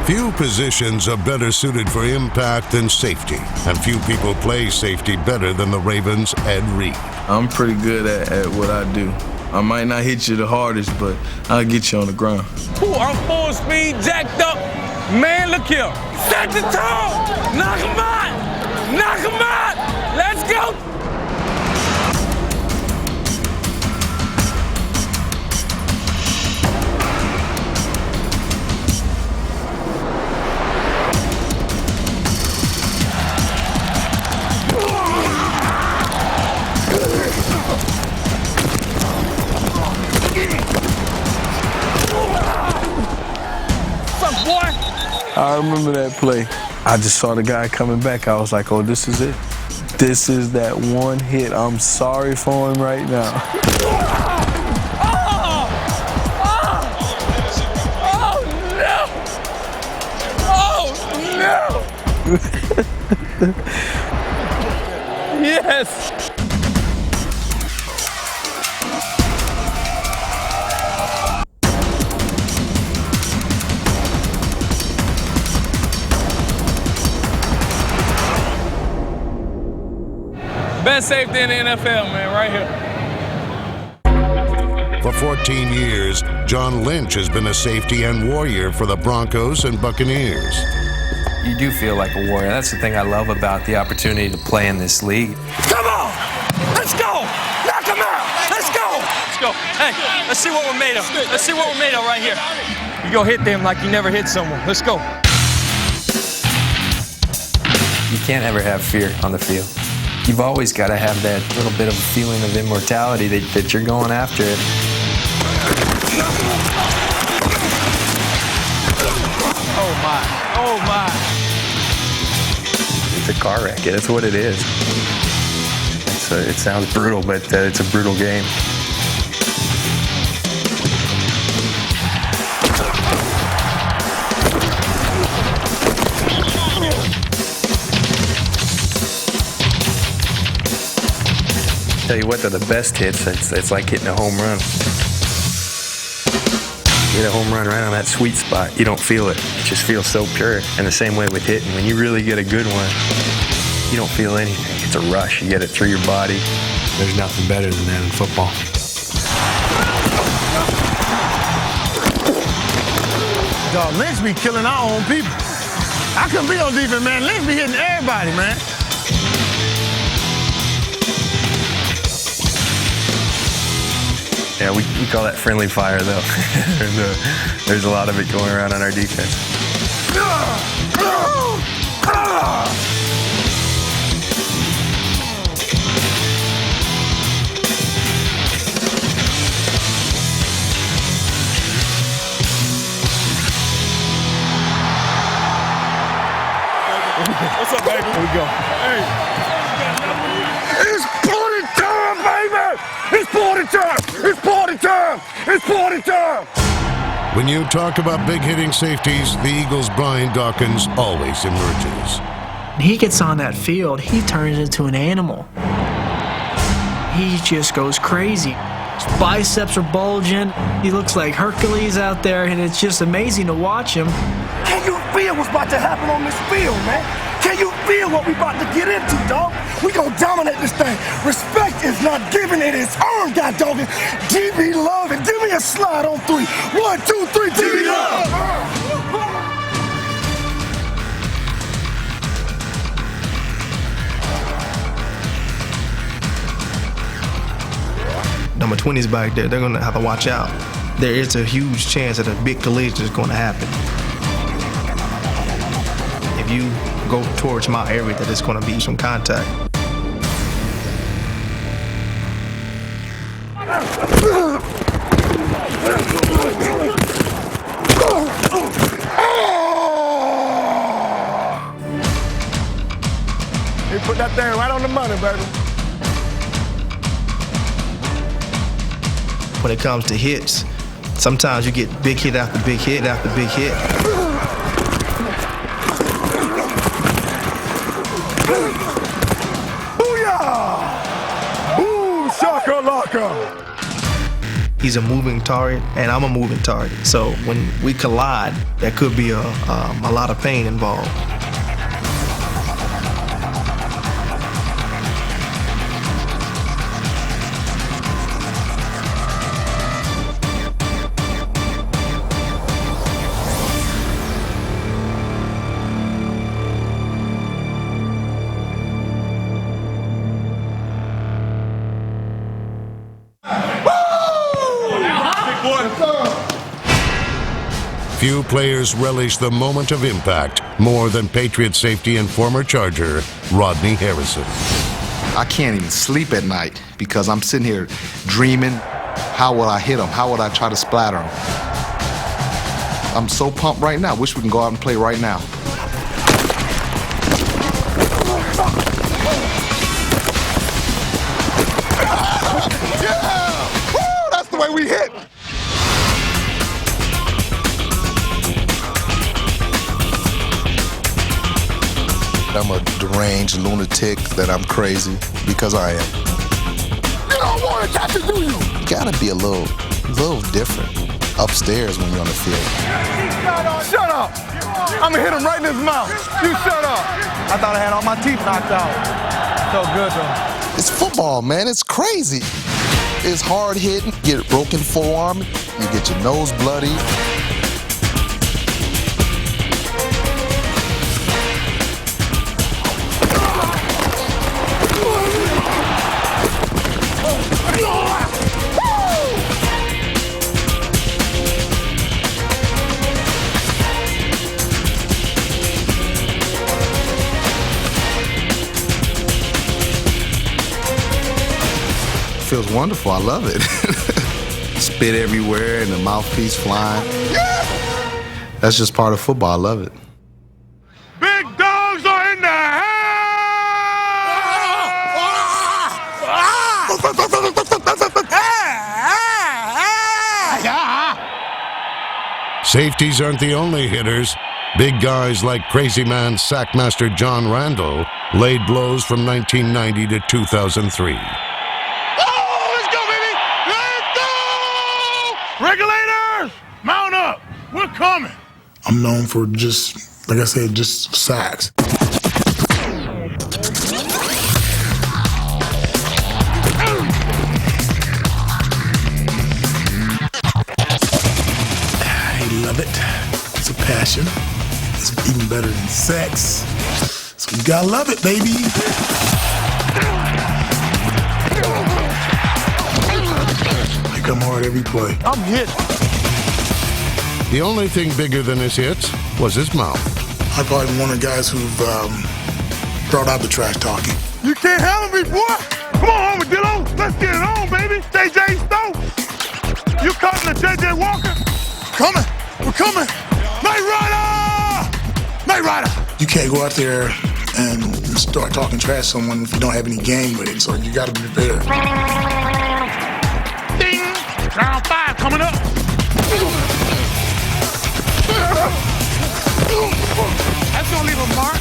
Few positions are better suited for impact than safety, and few people play safety better than the Ravens' Ed Reed. I'm pretty good at what I do. I might not hit you the hardest, but I'll get you on the ground. Ooh, I'm full speed, jacked up. Man, look here. Set the tone. Knock him out. Knock him out. Let's go. I remember that play. I just saw the guy coming back. I was like, oh, this is it. This is that one hit. I'm sorry for him right now. No! Yes! Best safety in the NFL, man, right here. For 14 years, John Lynch has been a safety and warrior for the Broncos and Buccaneers. You do feel like a warrior. That's the thing I love about the opportunity to play in this league. Come on! Let's go! Knock him out! Let's go! Let's go. Hey, let's see what we're made of. Let's see what we're made of right here. You go hit them like you never hit someone. Let's go. You can't ever have fear on the field. You've always got to have that little bit of a feeling of immortality that you're going after it. Oh my, oh my. It's a car wreck, that's what it is. It sounds brutal, but it's a brutal game. Tell you what, they're the best hits. It's like hitting a home run. You hit a home run right on that sweet spot. You don't feel it. It just feels so pure. And the same way with hitting. When you really get a good one, you don't feel anything. It's a rush. You get it through your body. There's nothing better than that in football. Dog, Lynch be killing our own people. I couldn't be on defense, man. Lynch be hitting everybody, man. Yeah, we call that friendly fire, though. There's a lot of it going around on our defense. What's up, baby? Here we go. Hey. It's party time, baby! It's party time! It's party time! It's party time! When you talk about big hitting safeties, the Eagles' Brian Dawkins always emerges. He gets on that field, he turns into an animal. He just goes crazy. His biceps are bulging. He looks like Hercules out there, and it's just amazing to watch him. Can you feel what's about to happen on this field, man? Can you feel what we about to get into, dog? We gonna dominate this thing. Respect is not given, it is earned, God dog. DB Love, and give me a slide on 3. 1, 2, 3, DB Love! Number 20's back there, they're gonna have to watch out. There is a huge chance that a big collision is gonna happen. If you go towards my area, that it's gonna be some contact. He put that thing right on the money, baby. When it comes to hits, sometimes you get big hit after big hit after big hit. Booyah! Boom shakalaka! He's a moving target, and I'm a moving target. So when we collide, there could be a lot of pain involved. Few players relish the moment of impact more than Patriot safety and former Charger, Rodney Harrison. I can't even sleep at night because I'm sitting here dreaming, how will I hit him? How would I try to splatter him? I'm so pumped right now. Wish we can go out and play right now. Yeah! Woo! That's the way we hit. I'm a deranged lunatic, that I'm crazy, because I am. You don't want to catch it, do you? You gotta be a little different upstairs when you're on the field. Shut up! I'm gonna hit him right in his mouth. You shut up. I thought I had all my teeth knocked out. Felt good though. It's football, man. It's crazy. It's hard hitting. You get a broken forearm. You get your nose bloody. Feels wonderful. I love it. Spit everywhere and the mouthpiece flying. Yeah! That's just part of football. I love it. Big dogs are in the house! Safeties aren't the only hitters. Big guys like crazy man sackmaster John Randall laid blows from 1990 to 2003. Regulators, mount up. We're coming. I'm known for just, like I said, just sacks. I love it. It's a passion. It's even better than sex. So you gotta love it, baby. Come hard every play. I'm hit. The only thing bigger than his hits was his mouth. I'm probably one of the guys who've brought out the trash talking. You can't handle me, boy. Come on, Armadillo. Let's get it on, baby. J.J. Stokes. You cutting the J.J. Walker? Coming. We're coming. Knight Rider! Knight Rider! You can't go out there and start talking trash to someone if you don't have any game with it, so you got to be prepared. Ding! Round 5 coming up. That's gonna leave a mark.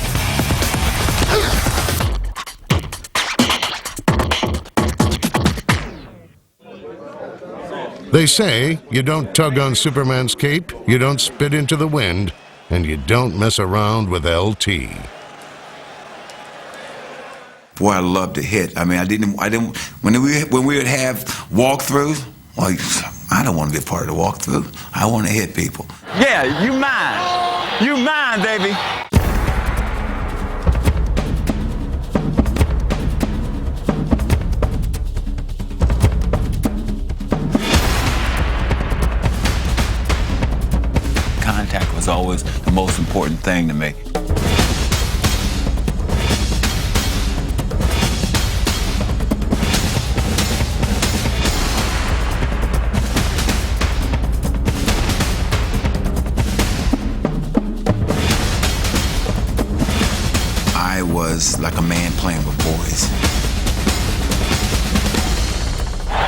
They say you don't tug on Superman's cape, you don't spit into the wind, and you don't mess around with LT. Boy, I love to hit. I mean, I didn't. When we would have walkthroughs, like, I don't want to be a part of the walkthrough. I want to hit people. Yeah, you mine. You mine, baby. Contact was always the most important thing to me. I was like a man playing with boys.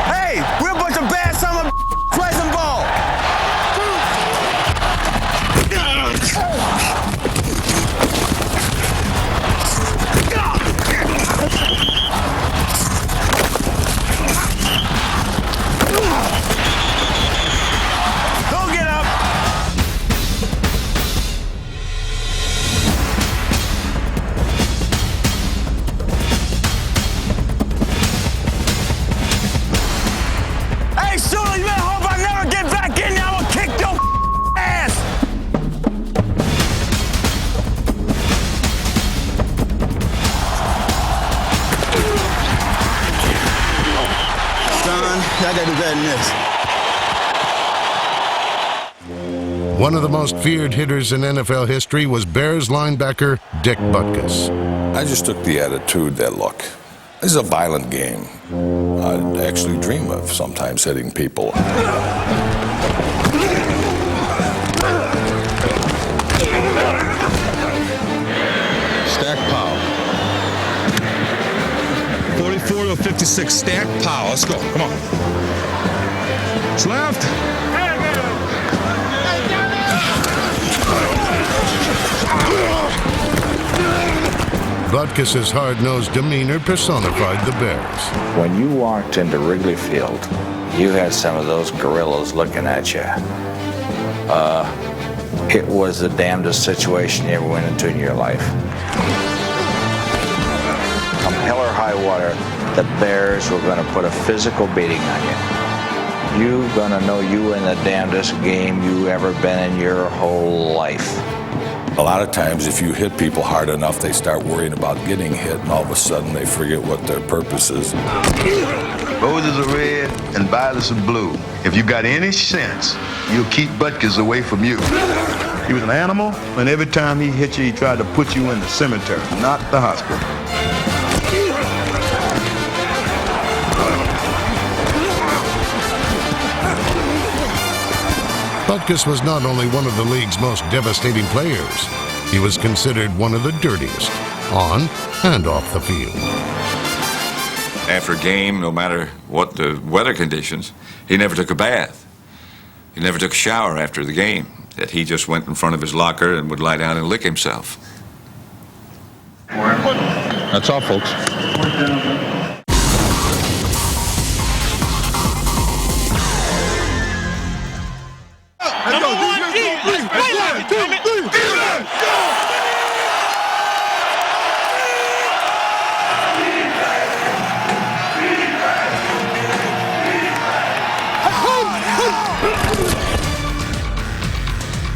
Hey, we're a bunch of bad summer play some ball. son. I got to do better than this. One of the most feared hitters in NFL history was Bears linebacker Dick Butkus. I just took the attitude that, look, this is a violent game. I actually dream of sometimes hitting people. Stack power. 44 to 56, stack power. Let's go, come on. It's left. Butkus's hard-nosed demeanor personified the Bears. When you walked into Wrigley Field, you had some of those gorillas looking at you. It was the damnedest situation you ever went into in your life. Come hell or high water, the Bears were going to put a physical beating on you. You're going to know you in the damnedest game you ever been in your whole life. A lot of times, if you hit people hard enough, they start worrying about getting hit, and all of a sudden they forget what their purpose is. Roses are red and violets are blue. If you got any sense, you'll keep Butkus away from you. He was an animal, and every time he hit you, he tried to put you in the cemetery, not the hospital. Butkus was not only one of the league's most devastating players, he was considered one of the dirtiest, on and off the field. After a game, no matter what the weather conditions, he never took a bath. He never took a shower after the game. That he just went in front of his locker and would lie down and lick himself. That's all, folks.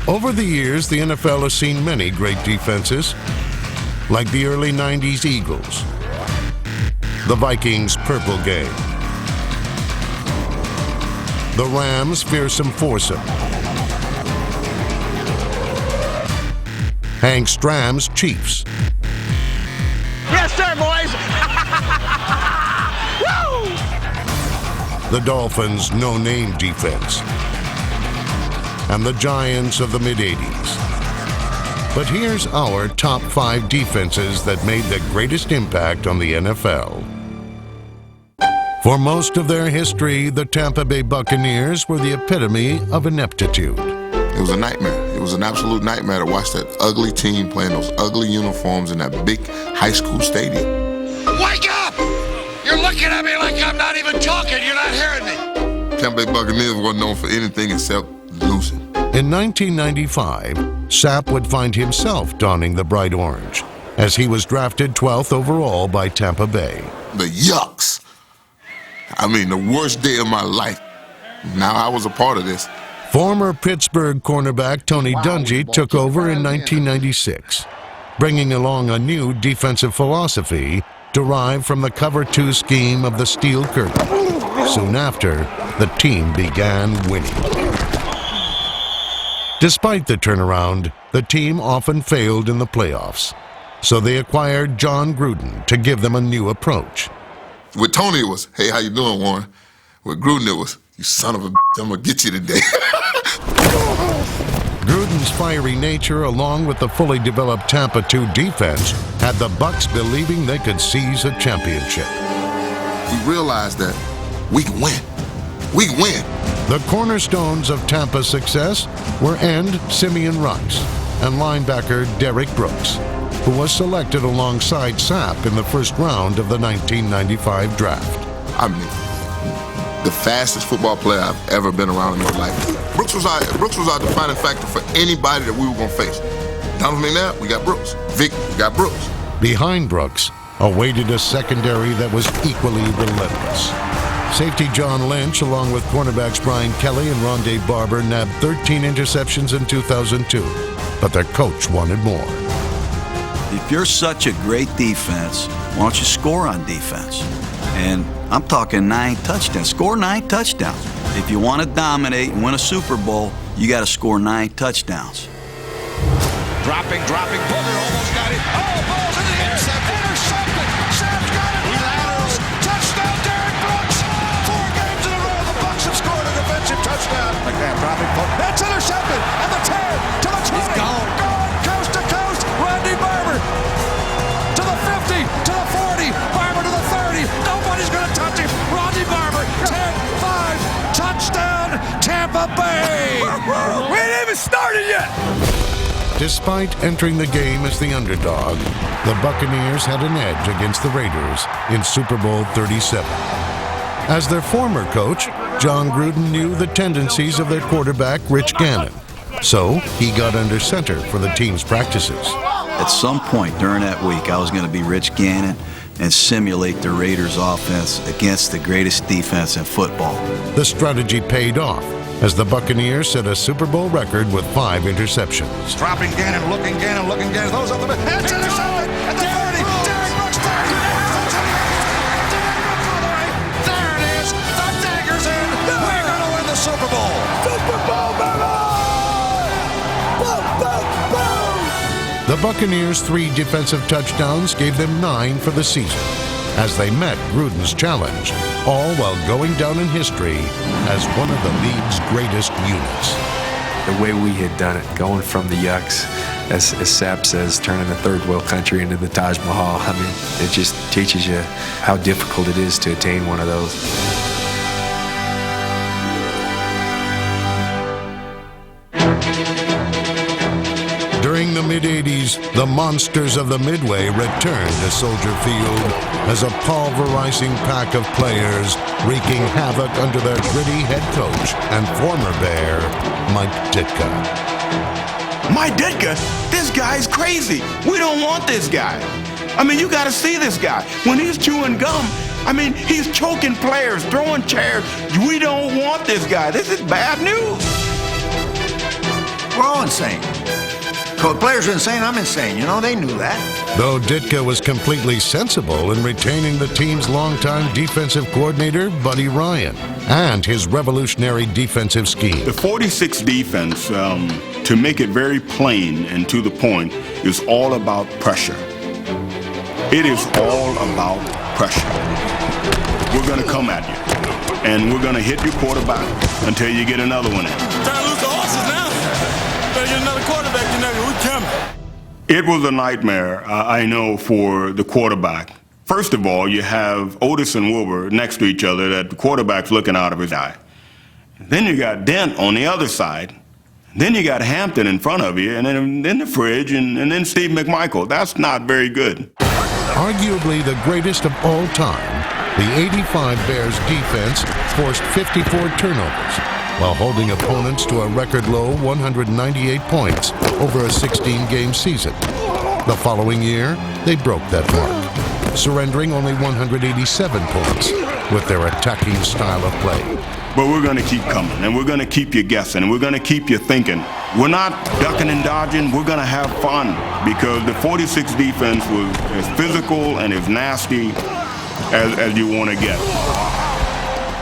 Over the years, the NFL has seen many great defenses, like the early 90s Eagles, the Vikings' Purple Gang, the Rams' Fearsome Foursome, Hank Stram's Chiefs, Yes, sir, boys. the Dolphins' no-name defense, and the Giants of the mid-'80s. But here's our top 5 defenses that made the greatest impact on the NFL. For most of their history, the Tampa Bay Buccaneers were the epitome of ineptitude. It was a nightmare. It was an absolute nightmare to watch that ugly team playing those ugly uniforms in that big high school stadium. Wake up! You're looking at me like I'm not even talking. You're not hearing me. Tampa Bay Buccaneers wasn't known for anything except losing. In 1995, Sapp would find himself donning the bright orange as he was drafted 12th overall by Tampa Bay. The yucks. I mean, the worst day of my life. Now I was a part of this. Former Pittsburgh cornerback Tony Dungy took over in 1996, bringing along a new defensive philosophy derived from the cover 2 scheme of the Steel Curtain. Soon after, the team began winning. Despite the turnaround, the team often failed in the playoffs, so they acquired John Gruden to give them a new approach. With Tony, it was, hey, how you doing, Warren? With Gruden, it was, you son of a bitch, I'm gonna get you today. Gruden's fiery nature, along with the fully developed Tampa 2 defense, had the Bucs believing they could seize a championship. We realized that we can win. We can win. The cornerstones of Tampa's success were end Simeon Rice and linebacker Derrick Brooks, who was selected alongside Sapp in the first round of the 1995 draft. I mean, the fastest football player I've ever been around in my life. Brooks was our defining factor for anybody that we were going to face. Donovan McNabb, we got Brooks. Vic, we got Brooks. Behind Brooks awaited a secondary that was equally relentless. Safety John Lynch, along with cornerbacks Brian Kelly and Rondé Barber, nabbed 13 interceptions in 2002, but their coach wanted more. If you're such a great defense, why don't you score on defense? And I'm talking 9 touchdowns. Score 9 touchdowns. If you want to dominate and win a Super Bowl, you got to score 9 touchdowns. Dropping, Booger almost got it. Oh, ball's in the air. Intercepted. Sam's got it. He laterals. Touchdown, Derek Brooks. 4 games in a row, the Bucs have scored a defensive touchdown. McNabb dropping. That's intercepted. And the 10 to the 20. He's gone. Coast to coast. Randy Barber to the 50, to the 40. Barber to the 30. Nobody's going to touch him. Randy Barber, 10-5. Touchdown, Tampa Bay. We ain't even started yet. Despite entering the game as the underdog, the Buccaneers had an edge against the Raiders in Super Bowl 37. As their former coach, John Gruden knew the tendencies of their quarterback, Rich Gannon. So he got under center for the team's practices. At some point during that week, I was going to be Rich Gannon and simulate the Raiders' offense against the greatest defense in football. The strategy paid off as the Buccaneers set a Super Bowl record with 5 interceptions. Dropping Gannon, looking Gannon. Those up the middle. It's intercepted at the 30. Derek Brooks, 30. There it is. The dagger's in. We're going to win the Super Bowl. Super Bowl, baby! The Buccaneers' 3 defensive touchdowns gave them 9 for the season as they met Gruden's challenge, all while going down in history as one of the league's greatest units. The way we had done it, going from the yucks, as Sap says, turning a third world country into the Taj Mahal, I mean, it just teaches you how difficult it is to attain one of those. During the mid-'80s, the monsters of the Midway returned to Soldier Field as a pulverizing pack of players wreaking havoc under their gritty head coach and former Bear, Mike Ditka. Mike Ditka? This guy's crazy. We don't want this guy. I mean, you got to see this guy. When he's chewing gum, I mean, he's choking players, throwing chairs. We don't want this guy. This is bad news. We're all insane. Players are insane, I'm insane. You know, they knew that. Though Ditka was completely sensible in retaining the team's longtime defensive coordinator, Buddy Ryan, and his revolutionary defensive scheme. The 46 defense, to make it very plain and to the point, is all about pressure. It is all about pressure. We're going to come at you, and we're going to hit your quarterback until you get another one in. Trying to lose the horses now. Better get another quarterback than that. We're coming. It was a nightmare, I know, for the quarterback. First of all, you have Otis and Wilbur next to each other that the quarterback's looking out of his eye. Then you got Dent on the other side. Then you got Hampton in front of you, and then the fridge, and then Steve McMichael. That's not very good. Arguably the greatest of all time, the '85 Bears defense forced 54 turnovers, while holding opponents to a record-low 198 points over a 16-game season. The following year, they broke that mark, surrendering only 187 points with their attacking style of play. But we're going to keep coming, and we're going to keep you guessing, and we're going to keep you thinking. We're not ducking and dodging. We're going to have fun because the 46 defense was as physical and as nasty as you want to get.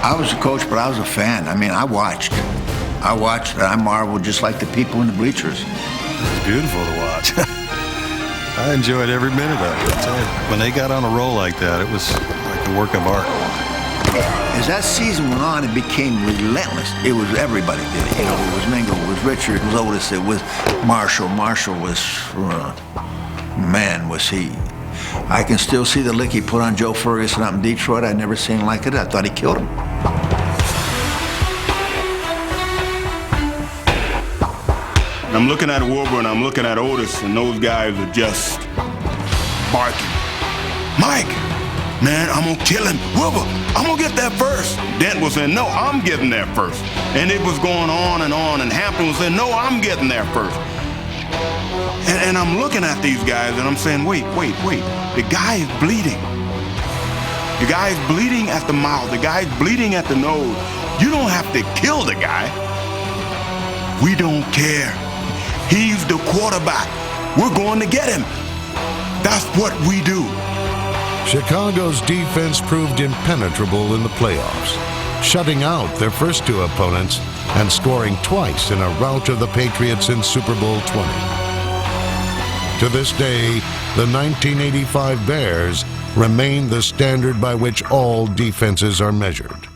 I was a coach, but I was a fan. I mean, I watched, and I marveled just like the people in the bleachers. It's beautiful to watch. I enjoyed every minute of it. I tell you, when they got on a roll like that, it was like a work of art. As that season went on, it became relentless. It was everybody did it. You know, it was Mingo, it was Richard, it was Otis, it was Marshall. Marshall was, man, was he. I can still see the lick he put on Joe Ferguson up in Detroit. I'd never seen like it. I thought he killed him. I'm looking at Wilbur and I'm looking at Otis, and those guys are just barking. Mike, man, I'm gonna kill him. Wilbur, I'm gonna get there first. Dent was saying, no, I'm getting there first. And it was going on, and Hampton was saying, no, I'm getting there first. And I'm looking at these guys and I'm saying, wait. The guy is bleeding. The guy is bleeding at the mouth. The guy is bleeding at the nose. You don't have to kill the guy. We don't care. He's the quarterback. We're going to get him. That's what we do. Chicago's defense proved impenetrable in the playoffs, shutting out their first two opponents and scoring twice in a rout of the Patriots in Super Bowl 20. To this day, the 1985 Bears remain the standard by which all defenses are measured.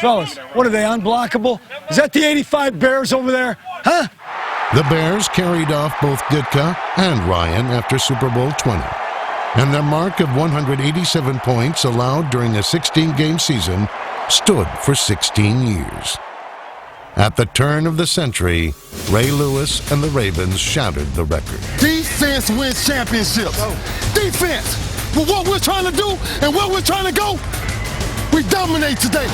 Fellas, what are they, unblockable? Is that the 85 Bears over there? Huh? The Bears carried off both Ditka and Ryan after Super Bowl 20, and their mark of 187 points allowed during a 16-game season stood for 16 years. At the turn of the century, Ray Lewis and the Ravens shattered the record. Defense wins championships. Defense! But what we're trying to do and where we're trying to go, we dominate today.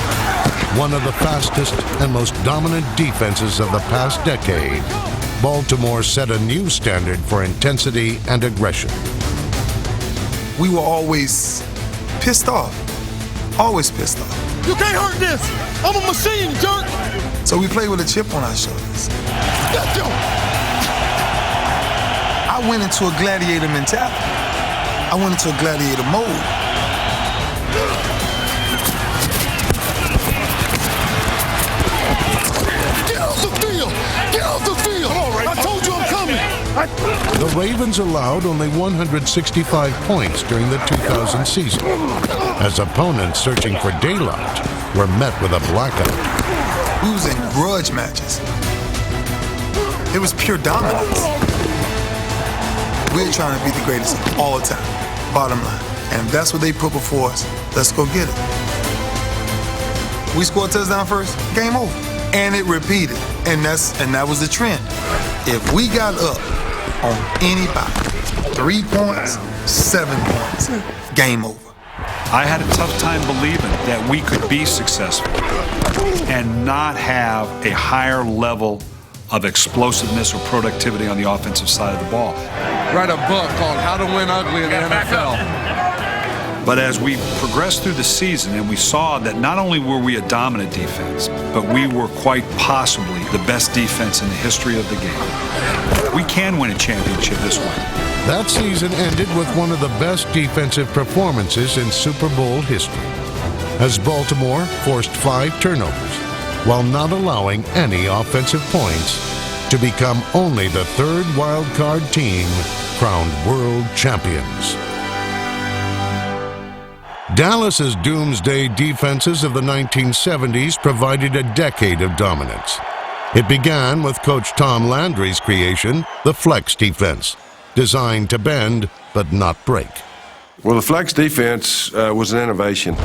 One of the fastest and most dominant defenses of the past decade, Baltimore set a new standard for intensity and aggression. We were always pissed off. Always pissed off. You can't hurt this. I'm a machine, jerk. So we played with a chip on our shoulders. Let's go. I went into a gladiator mentality. I went into a gladiator mode. Get off the field! Get off the field! I told you I'm coming! The Ravens allowed only 165 points during the 2000 season, as opponents searching for daylight were met with a blackout. We was in grudge matches. It was pure dominance. We're trying to be the greatest of all time, bottom line. And if that's what they put before us, let's go get it. We scored a touchdown first, game over. And it repeated. And that was the trend. If we got up on anybody, 3 points, 7 points, game over. I had a tough time believing that we could be successful and not have a higher level of explosiveness or productivity on the offensive side of the ball. Write a book called How to Win Ugly in the NFL. But as we progressed through the season and we saw that not only were we a dominant defense, but we were quite possibly the best defense in the history of the game. We can win a championship this way. That season ended with one of the best defensive performances in Super Bowl history, as Baltimore forced 5 turnovers while not allowing any offensive points to become only the 3rd wild card team crowned world champions. Dallas's doomsday defenses of the 1970s provided a decade of dominance. It began with Coach Tom Landry's creation, the flex defense, designed to bend but not break. Well, the flex defense was an innovation.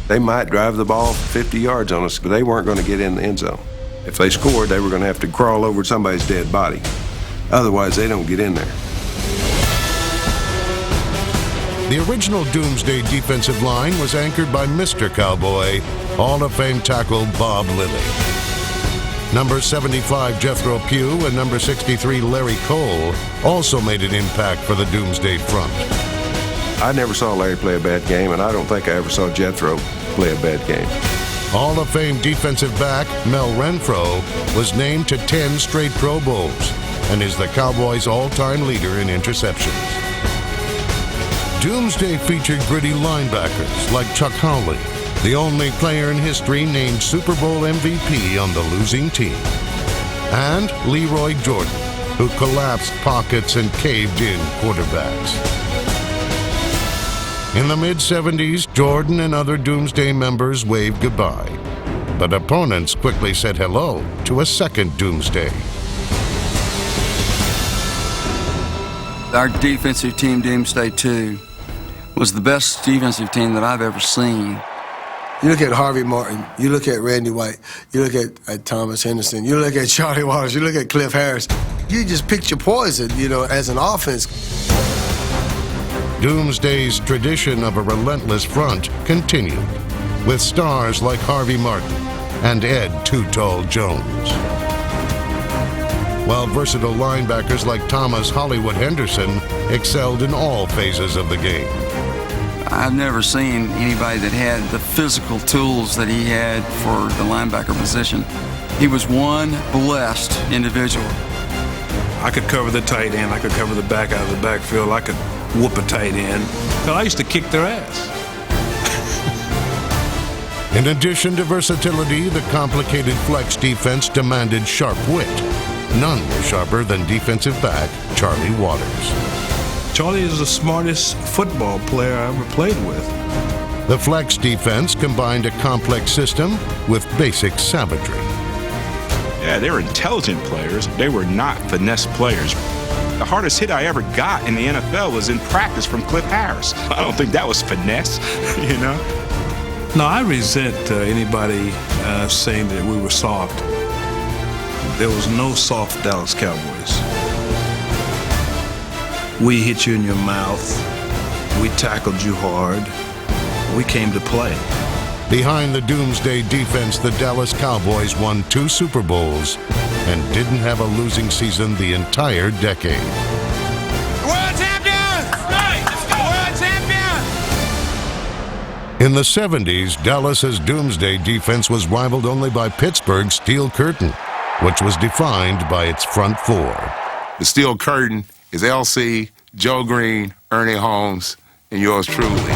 They might drive the ball 50 yards on us, but they weren't going to get in the end zone. If they scored, they were going to have to crawl over somebody's dead body. Otherwise, they don't get in there. The original doomsday defensive line was anchored by Mr. Cowboy, Hall of Fame tackle Bob Lilly. Number 75 Jethro Pugh and number 63 Larry Cole also made an impact for the doomsday front. I never saw Larry play a bad game, and I don't think I ever saw Jethro play a bad game. Hall of Fame defensive back Mel Renfro was named to 10 straight Pro Bowls and is the Cowboys' all-time leader in interceptions. Doomsday featured gritty linebackers like Chuck Howley, the only player in history named Super Bowl MVP on the losing team, and Leroy Jordan, who collapsed pockets and caved-in quarterbacks. In the mid-70s, Jordan and other Doomsday members waved goodbye, but opponents quickly said hello to a second Doomsday. Our defensive team, Doomsday 2, was the best defensive team that I've ever seen. You look at Harvey Martin, you look at Randy White, you look at Thomas Henderson, you look at Charlie Wallace, you look at Cliff Harris. You just picked your poison, as an offense. Doomsday's tradition of a relentless front continued, with stars like Harvey Martin and Ed Too Tall Jones. While versatile linebackers like Thomas Hollywood Henderson excelled in all phases of the game. I've never seen anybody that had the physical tools that he had for the linebacker position. He was one blessed individual. I could cover the tight end. I could cover the back out of the backfield. I could whoop a tight end. I used to kick their ass. In addition to versatility, the complicated flex defense demanded sharp wit. None was sharper than defensive back Charlie Waters. Charlie is the smartest football player I ever played with. The flex defense combined a complex system with basic savagery. Yeah, they were intelligent players. They were not finesse players. The hardest hit I ever got in the NFL was in practice from Cliff Harris. I don't think that was finesse, you know? No, I resent anybody saying that we were soft. There was no soft Dallas Cowboys. We hit you in your mouth. We tackled you hard. We came to play. Behind the doomsday defense, the Dallas Cowboys won 2 Super Bowls and didn't have a losing season the entire decade. World champions! Right, let's go! World champion! In the 70s, Dallas's doomsday defense was rivaled only by Pittsburgh's Steel Curtain, which was defined by its front 4. The Steel Curtain is LC, Joe Green, Ernie Holmes, and yours truly.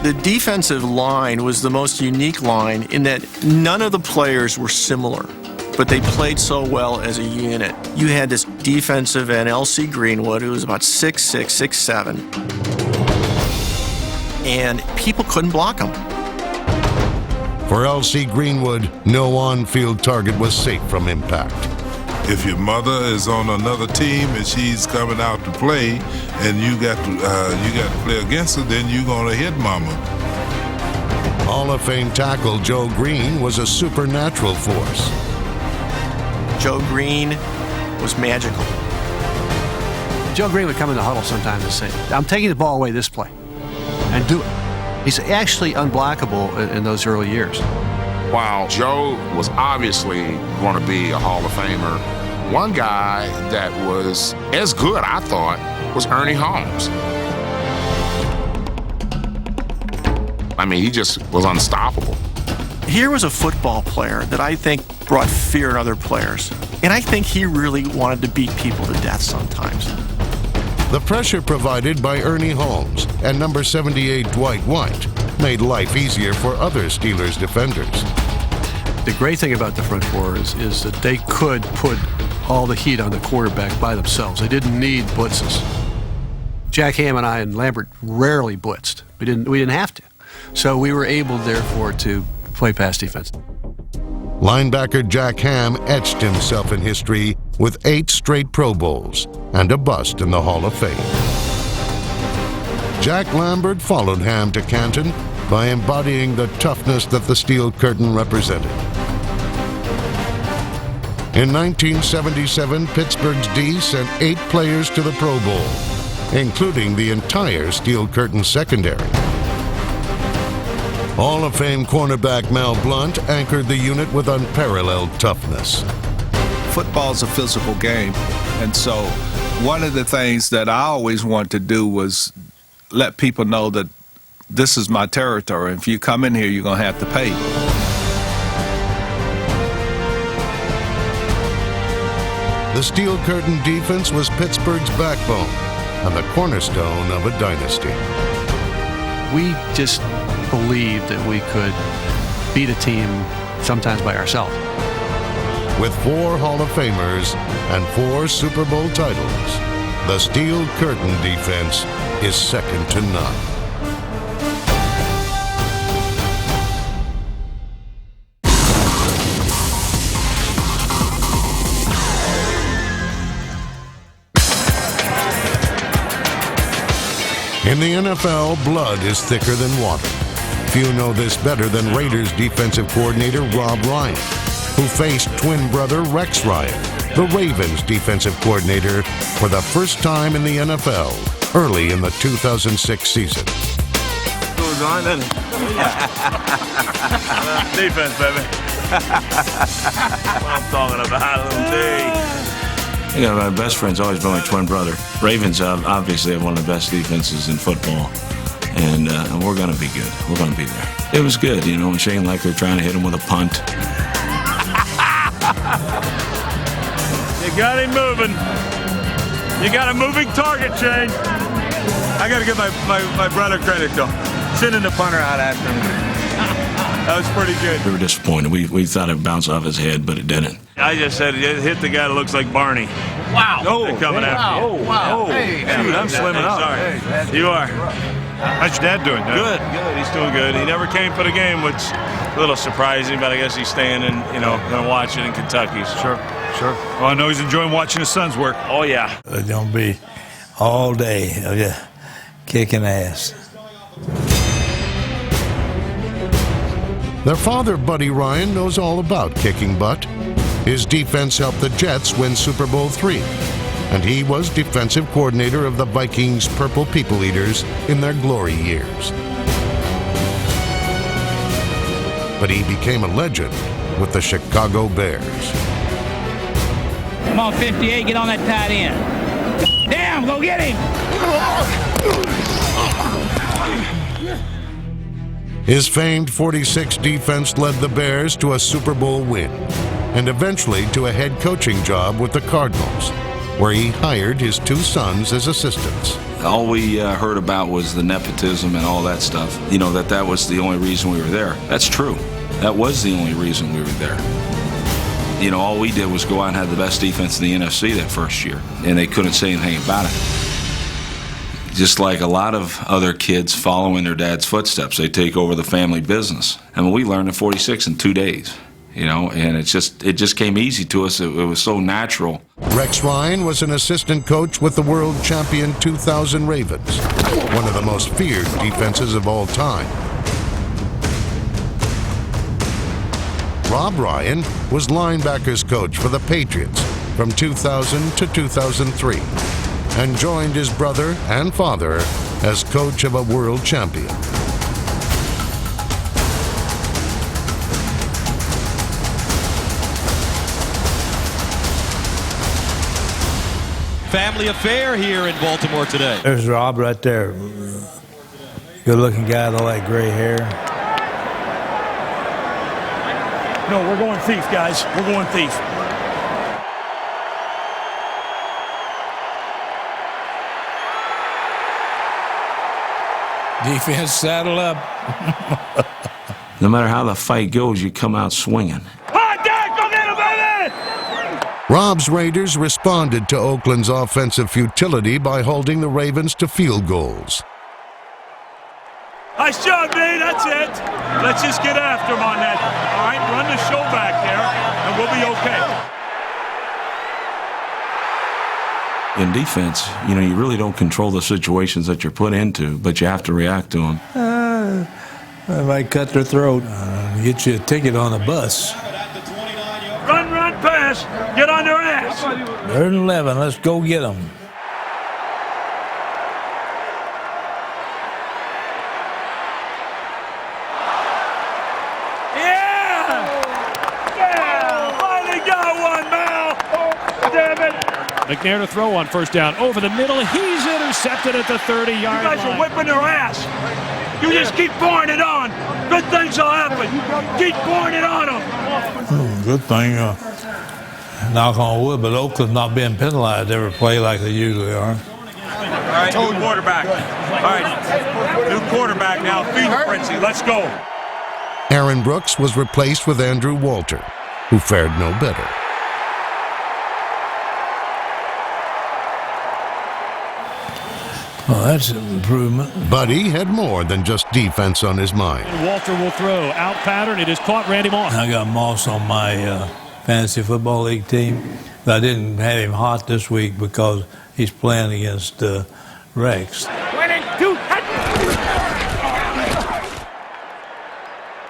The defensive line was the most unique line in that none of the players were similar, but they played so well as a unit. You had this defensive end, L.C. Greenwood, who was about 6'6", 6'7", and people couldn't block him. For L.C. Greenwood, no on-field target was safe from impact. If your mother is on another team and she's coming out to play, and you got to play against her, then you're gonna hit mama. Hall of Fame tackle Joe Green was a supernatural force. Joe Green was magical. Joe Green would come in the huddle sometimes and say, "I'm taking the ball away this play," and do it. He's actually unblockable in those early years. While Joe was obviously going to be a Hall of Famer, one guy that was as good, I thought, was Ernie Holmes. I mean, he just was unstoppable. Here was a football player that I think brought fear in other players. And I think he really wanted to beat people to death sometimes. The pressure provided by Ernie Holmes and number 78 Dwight White made life easier for other Steelers defenders. The great thing about the front 4 is that they could put all the heat on the quarterback by themselves. They didn't need blitzes. Jack Ham and I and Lambert rarely blitzed. We didn't have to. So we were able, therefore, to play pass defense. Linebacker Jack Ham etched himself in history with 8 straight Pro Bowls and a bust in the Hall of Fame. Jack Lambert followed Ham to Canton by embodying the toughness that the Steel Curtain represented. In 1977, Pittsburgh's D sent 8 players to the Pro Bowl, including the entire Steel Curtain secondary. Hall of Fame cornerback Mel Blount anchored the unit with unparalleled toughness. Football's a physical game, and so one of the things that I always wanted to do was let people know that this is my territory. If you come in here, you're going to have to pay. The Steel Curtain defense was Pittsburgh's backbone and the cornerstone of a dynasty. We just believed that we could beat a team sometimes by ourselves. With 4 Hall of Famers and 4 Super Bowl titles, the Steel Curtain defense is second to none. In the NFL, blood is thicker than water. Few know this better than Raiders defensive coordinator Rob Ryan, who faced twin brother Rex Ryan, the Ravens defensive coordinator, for the first time in the NFL early in the 2006 season. Goes on, doesn't it? Defense, baby. What I'm talking about, little D. Yeah, my best friend's always been my twin brother. Ravens obviously have one of the best defenses in football, and we're going to be good. We're going to be there. It was good, you know, when Shane Leichter trying to hit him with a punt. You got him moving. You got a moving target, Shane. I got to give my brother credit, though. Sending the punter out after him. That was pretty good. We were disappointed. We thought it bounced off his head, but it didn't. I just said, hit the guy that looks like Barney. Wow. No, they're coming after you. Oh, wow. Hey, dude, I'm slimming up. Sorry. You are. How's your dad doing? Good. He's doing good. He never came for the game, which is a little surprising, but I guess he's staying and, going to watch it in Kentucky. Sure. Well, I know he's enjoying watching his sons work. Oh, yeah. It's going to be all day of just kicking ass. Their father, Buddy Ryan, knows all about kicking butt. His defense helped the Jets win Super Bowl III, and he was defensive coordinator of the Vikings' Purple People Eaters in their glory years. But he became a legend with the Chicago Bears. Come on, 58, get on that tight end. Damn, go get him! His famed 46 defense led the Bears to a Super Bowl win, and eventually to a head coaching job with the Cardinals, where he hired his two sons as assistants. All we heard about was the nepotism and all that stuff. That was the only reason we were there. That's true. That was the only reason we were there. All we did was go out and have the best defense in the NFC that first year, and they couldn't say anything about it. Just like a lot of other kids following their dad's footsteps, they take over the family business. I mean, we learned at 46 in 2 days, and it just came easy to us. It was so natural. Rex Ryan was an assistant coach with the world champion 2000 Ravens, one of the most feared defenses of all time. Rob Ryan was linebackers coach for the Patriots from 2000 to 2003 and joined his brother and father as coach of a world champion. Family affair here in Baltimore today. There's Rob right there. Good-looking guy with all that gray hair. No, we're going thief, guys. We're going thief. Defense, saddle up. No matter how the fight goes, you come out swinging. Rob's Raiders responded to Oakland's offensive futility by holding the Ravens to field goals. Nice job, Dave. That's it. Let's just get after him on that. All right, run the show back there, and we'll be okay. In defense, you really don't control the situations that you're put into, but you have to react to them. They might cut their throat. Get you a ticket on a bus. Run, pass. Get on their ass. They're in 11. Let's go get them. McNair to throw on first down. Over the middle. He's intercepted at the 30-yard line. You guys are whipping their ass. You just keep pouring it on. Good things will happen. Keep pouring it on them. Good thing. Knock on wood, but Oakland not being penalized every play like they usually are. All right, new quarterback. All right, new quarterback now. Feed the frenzy. Let's go. Aaron Brooks was replaced with Andrew Walter, who fared no better. Well, that's an improvement. Buddy had more than just defense on his mind. Walter will throw. Out pattern. It has caught Randy Moss. I got Moss on my fantasy football league team. But I didn't have him hot this week because he's playing against Rex.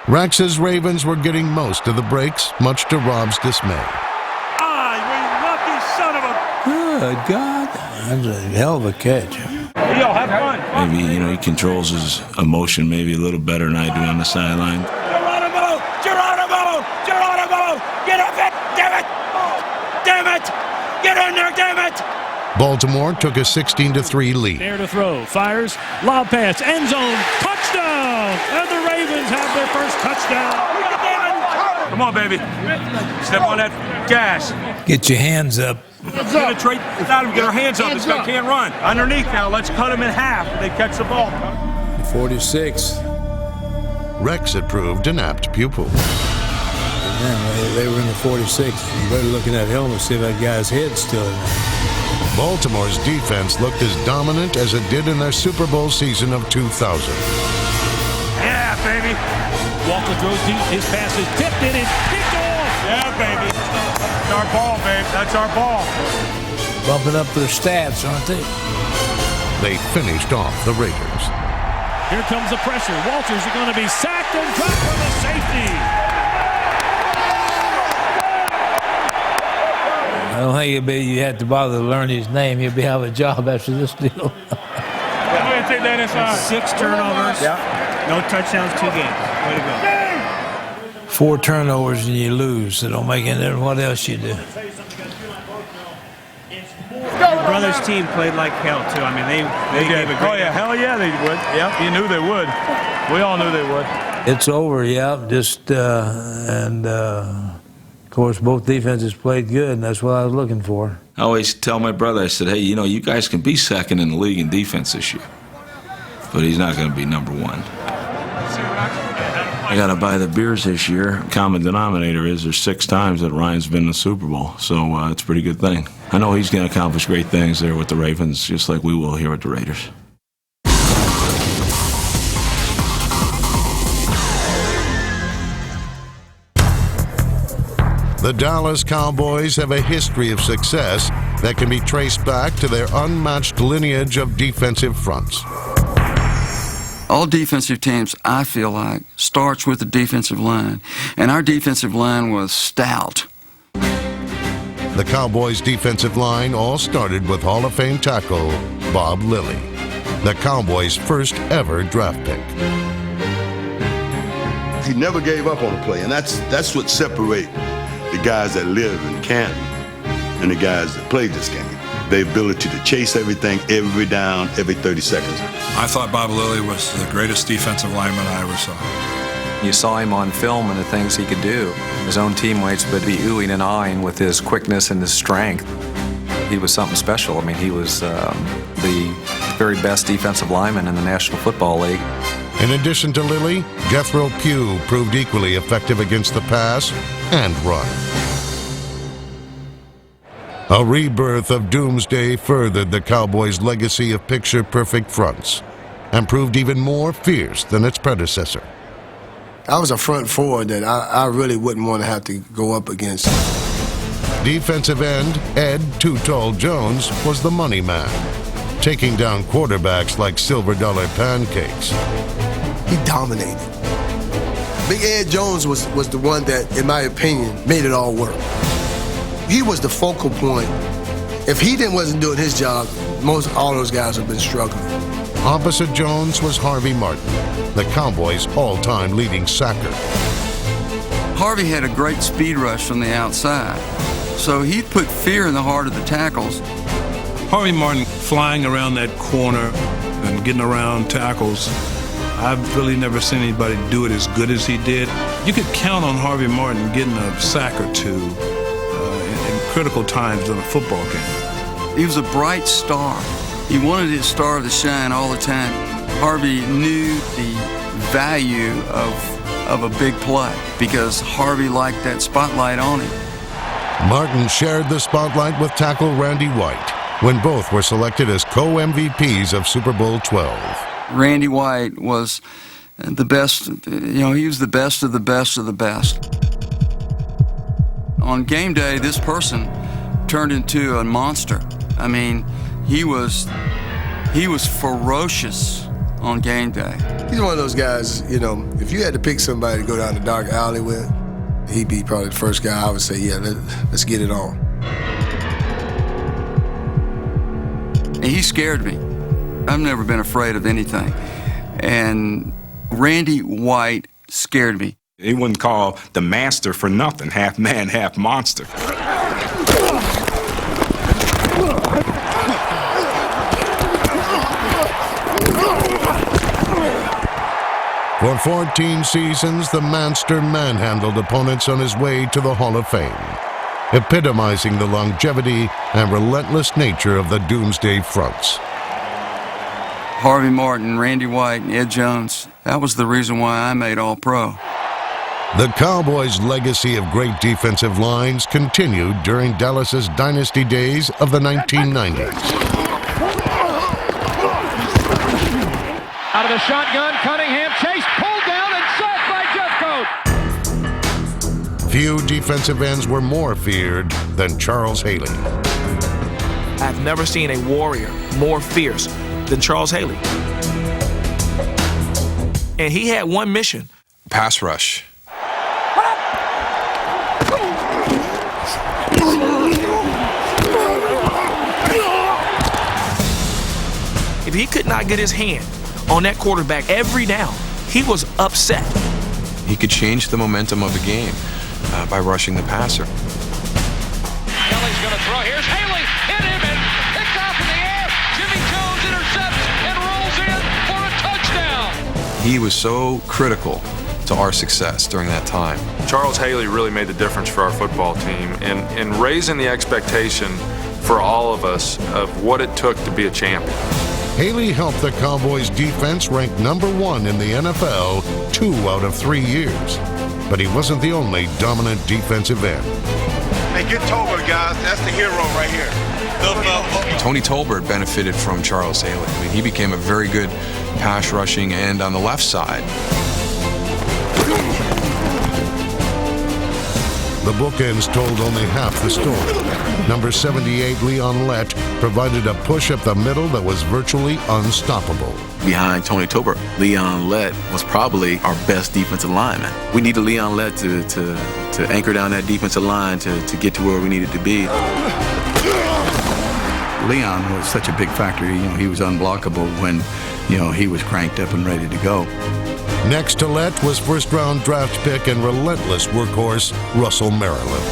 Rex's Ravens were getting most of the breaks, much to Rob's dismay. Lucky son of a... Good God. That's a hell of a catch. Yo, have fun. Maybe, he controls his emotion maybe a little better than I do on the sideline. Geronimo! Get up it! Damn it! Get in there, damn it! Baltimore took a 16-3 lead. There to throw. Fires. Lob pass. End zone. Touchdown! And the Ravens have their first touchdown. Come on, baby. Step on that gas. Get your hands up. Penetrate without him. Get our hands up. This guy can't run. Underneath now. Let's cut him in half. They catch the ball. 46. Rex had proved an apt pupil. Man, they were in the 46. You better look in that helmet, see if that guy's head's still in there. Baltimore's defense looked as dominant as it did in their Super Bowl season of 2000. Yeah, baby. Walker throws deep. His pass is tipped in and picked off. Yeah, baby. That's our ball, babe. That's our ball. Bumping up their stats, aren't they? They finished off the Raiders. Here comes the pressure. Walters is going to be sacked and dropped for the safety. I don't think you have to bother to learn his name. He'll be out of a job after this deal. Go ahead and take that inside. 6 turnovers. Yeah. No touchdowns, 2 games. Way to go. 4 turnovers and you lose. So don't make it difference what else you do. Your brother's team played like hell, too. I mean, they gave a great effort. Hell yeah, they would. Yeah, you knew they would. We all knew they would. It's over, yeah. Of course, both defenses played good, and that's what I was looking for. I always tell my brother, I said, hey, you know, you guys can be second in the league in defense this year, but he's not going to be number 1. I got to buy the beers this year. Common denominator is there's 6 times that Ryan's been in the Super Bowl, so it's a pretty good thing. I know he's going to accomplish great things there with the Ravens, just like we will here at the Raiders. The Dallas Cowboys have a history of success that can be traced back to their unmatched lineage of defensive fronts. All defensive teams, I feel like, starts with the defensive line, and our defensive line was stout. The Cowboys' defensive line all started with Hall of Fame tackle Bob Lilly, the Cowboys' first ever draft pick. He never gave up on a play, and that's what separates the guys that live in Canton and the guys that play this game. The ability to chase everything, every down, every 30 seconds. I thought Bob Lilly was the greatest defensive lineman I ever saw. You saw him on film and the things he could do. His own teammates would be oohing and aahing with his quickness and his strength. He was something special. I mean, he was the very best defensive lineman in the National Football League. In addition to Lilly, Jethro Pugh proved equally effective against the pass and run. A rebirth of Doomsday furthered the Cowboys' legacy of picture-perfect fronts and proved even more fierce than its predecessor. I was a front forward that I really wouldn't want to have to go up against. Defensive end Ed Too Tall Jones was the money man, taking down quarterbacks like silver dollar pancakes. He dominated. Big Ed Jones was the one that, in my opinion, made it all work. He was the focal point. If he wasn't doing his job, all those guys have been struggling. Opposite Jones was Harvey Martin, the Cowboys' all-time leading sacker. Harvey had a great speed rush from the outside, so he put fear in the heart of the tackles. Harvey Martin flying around that corner and getting around tackles, I've really never seen anybody do it as good as he did. You could count on Harvey Martin getting a sack or two in critical times in a football game. He was a bright star. He wanted his star to shine all the time. Harvey knew the value of a big play because Harvey liked that spotlight on him. Martin shared the spotlight with tackle Randy White when both were selected as co-MVPs of Super Bowl 12. Randy White was the best, he was the best of the best of the best. On game day, this person turned into a monster. I mean, he was ferocious on game day. He's one of those guys, if you had to pick somebody to go down the dark alley with, he'd be probably the first guy I would say, yeah, let's get it on. And he scared me. I've never been afraid of anything. And Randy White scared me. He wasn't called the master for nothing, half man, half monster. For 14 seasons, the Manster manhandled opponents on his way to the Hall of Fame, epitomizing the longevity and relentless nature of the Doomsday Fronts. Harvey Martin, Randy White, and Ed Jones, that was the reason why I made All-Pro. The Cowboys' legacy of great defensive lines continued during Dallas's dynasty days of the 1990s. Out of the shotgun, Cunningham chased, pulled down, and sacked by Jeffcoat. Few defensive ends were more feared than Charles Haley. I've never seen a warrior more fierce than Charles Haley. And he had one mission. Pass rush. If he could not get his hand on that quarterback every down, he was upset. He could change the momentum of the game by rushing the passer. Kelly's going to throw. Here's Haley. Hit him and picked off in the air. Jimmy Jones intercepts and rolls in for a touchdown. He was so critical to our success during that time. Charles Haley really made the difference for our football team in raising the expectation for all of us of what it took to be a champion. Haley helped the Cowboys' defense rank #1 in the NFL 2 out of 3 years. But he wasn't the only dominant defensive end. Hey, get Tolbert, guys. That's the hero right here. Tony Tolbert benefited from Charles Haley. I mean, he became a very good pass rushing end on the left side. The bookends told only half the story. Number 78, Leon Lett, provided a push up the middle that was virtually unstoppable. Behind Tony Tolbert, Leon Lett was probably our best defensive lineman. We needed Leon Lett to anchor down that defensive line to get to where we needed to be. Leon was such a big factor. He was unblockable when, he was cranked up and ready to go. Next to Lett was first-round draft pick and relentless workhorse Russell Maryland.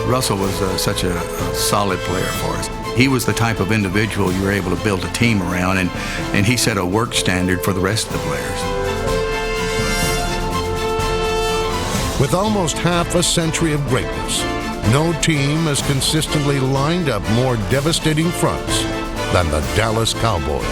Russell was such a solid player for us. He was the type of individual you were able to build a team around, and he set a work standard for the rest of the players. With almost half a century of greatness, no team has consistently lined up more devastating fronts than the Dallas Cowboys.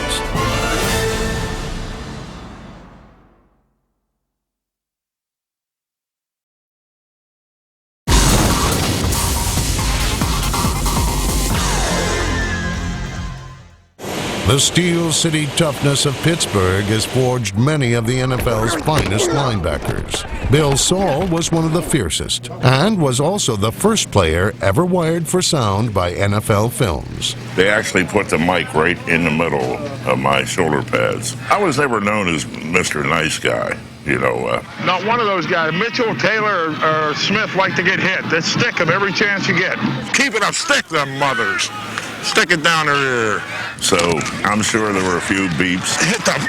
The Steel City toughness of Pittsburgh has forged many of the NFL's finest linebackers. Bill Saul was one of the fiercest, and was also the first player ever wired for sound by NFL Films. They actually put the mic right in the middle of my shoulder pads. I was never known as Mr. Nice Guy. Not one of those guys. Mitchell, Taylor, or Smith like to get hit. They stick them every chance you get. Keep it up. Stick them mothers. Stick it down their ear. So I'm sure there were a few beeps. Hit the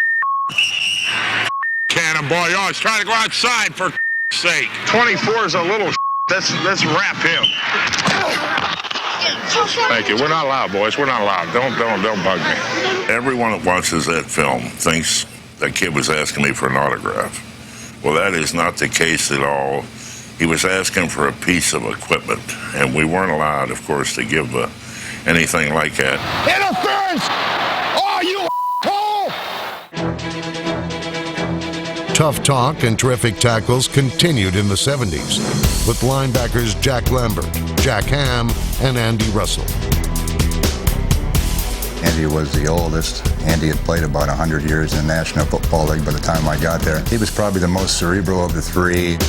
cannon, boy. Oh, he's trying to go outside for sake. 24 is a little. Let's wrap him. Thank you. We're not allowed, boys. We're not allowed. Don't bug me. Everyone that watches that film thinks that kid was asking me for an autograph. Well, that is not the case at all. He was asking for a piece of equipment, and we weren't allowed, of course, to give anything like that. Interference! Oh, you asshole! Tough talk and terrific tackles continued in the 70s, with linebackers Jack Lambert, Jack Ham, and Andy Russell. Andy was the oldest. Andy had played about 100 years in the National Football League by the time I got there. He was probably the most cerebral of the three.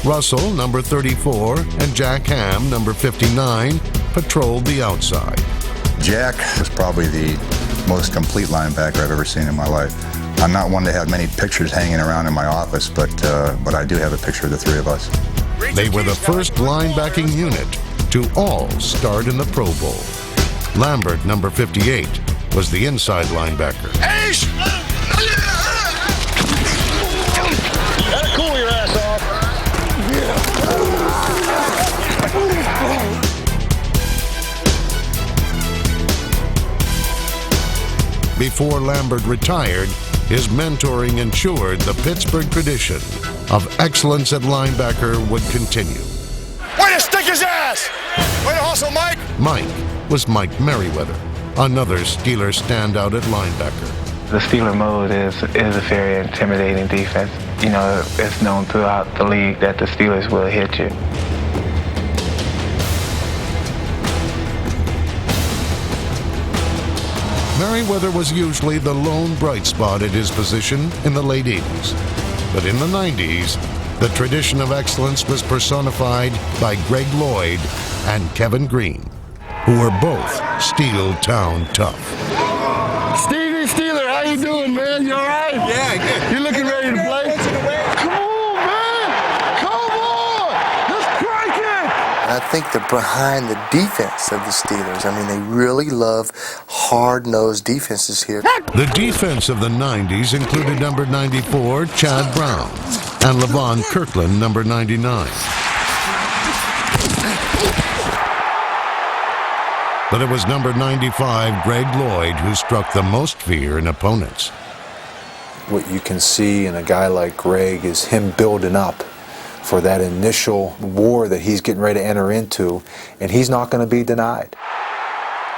Russell, number 34, and Jack Ham, number 59, patrolled the outside. Jack was probably the most complete linebacker I've ever seen in my life. I'm not one to have many pictures hanging around in my office, but I do have a picture of the three of us. They were the first linebacking unit to all start in the Pro Bowl. Lambert, number 58, was the inside linebacker. Ace! Gotta cool your ass off. before Lambert retired, his mentoring ensured the Pittsburgh tradition of excellence at linebacker would continue. Way to stick his ass! Way to hustle, Mike! Mike was Mike Merriweather, another Steelers standout at linebacker. The Steeler mode is a very intimidating defense. You know, it's known throughout the league that the Steelers will hit you. Merriweather was usually the lone bright spot at his position in the late 80s. But in the 90s, the tradition of excellence was personified by Greg Lloyd and Kevin Green, who were both Steel Town tough. Stevie Steeler, how you doing, man? You all right? Yeah, good. You looking ready to play? Come on, man! Come on! Let's crank it! I think they're behind the defense of the Steelers. I mean, they really love hard-nosed defenses here. The defense of the 90s included number 94, Chad Brown, and Levon Kirkland, number 99. But it was number 95, Greg Lloyd, who struck the most fear in opponents. What you can see in a guy like Greg is him building up for that initial war that he's getting ready to enter into, and he's not going to be denied.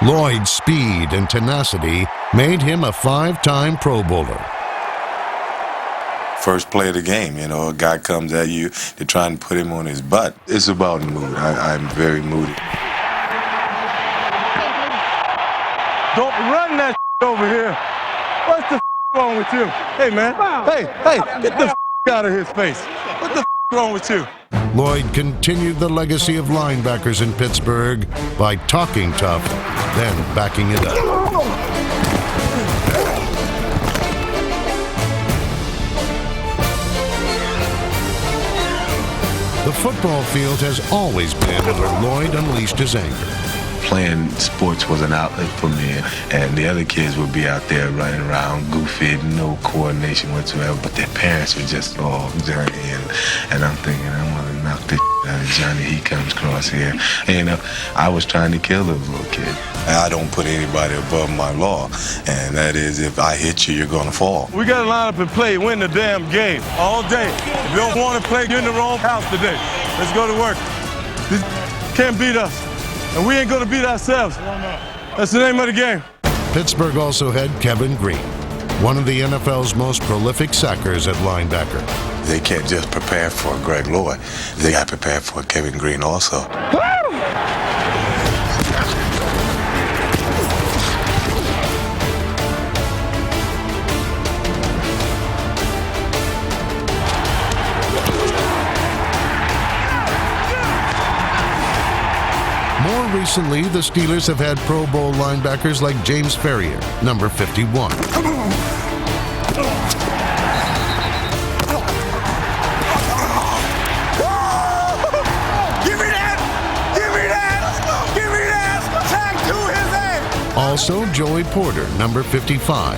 Lloyd's speed and tenacity made him a 5-time Pro Bowler. First play of the game, you know, a guy comes at you, they're trying to put him on his butt. It's about mood. I'm very moody. Don't run that over here. What's the wrong with you? Hey, man. Hey, get the out of his face. What the wrong with you? Lloyd continued the legacy of linebackers in Pittsburgh by talking tough, then backing it up. The football field has always been where Lloyd unleashed his anger. Playing sports was an outlet for me, and the other kids would be out there running around goofy, no coordination whatsoever, but their parents were just all Johnny, and I'm thinking, I'm gonna knock this out of Johnny, he comes across here. And, you know, I was trying to kill those little kids. I don't put anybody above my law, and that is if I hit you, you're gonna fall. We gotta line up and play, win the damn game all day. If you don't want to play, you're in the wrong house today. Let's go to work. This can't beat us. And we ain't going to beat ourselves. That's the name of the game. Pittsburgh also had Kevin Green, one of the NFL's most prolific sackers at linebacker. They can't just prepare for Greg Lloyd. They got to prepare for Kevin Green also. More recently, the Steelers have had Pro Bowl linebackers like James Ferrier, number 51. Also, Joey Porter, number 55,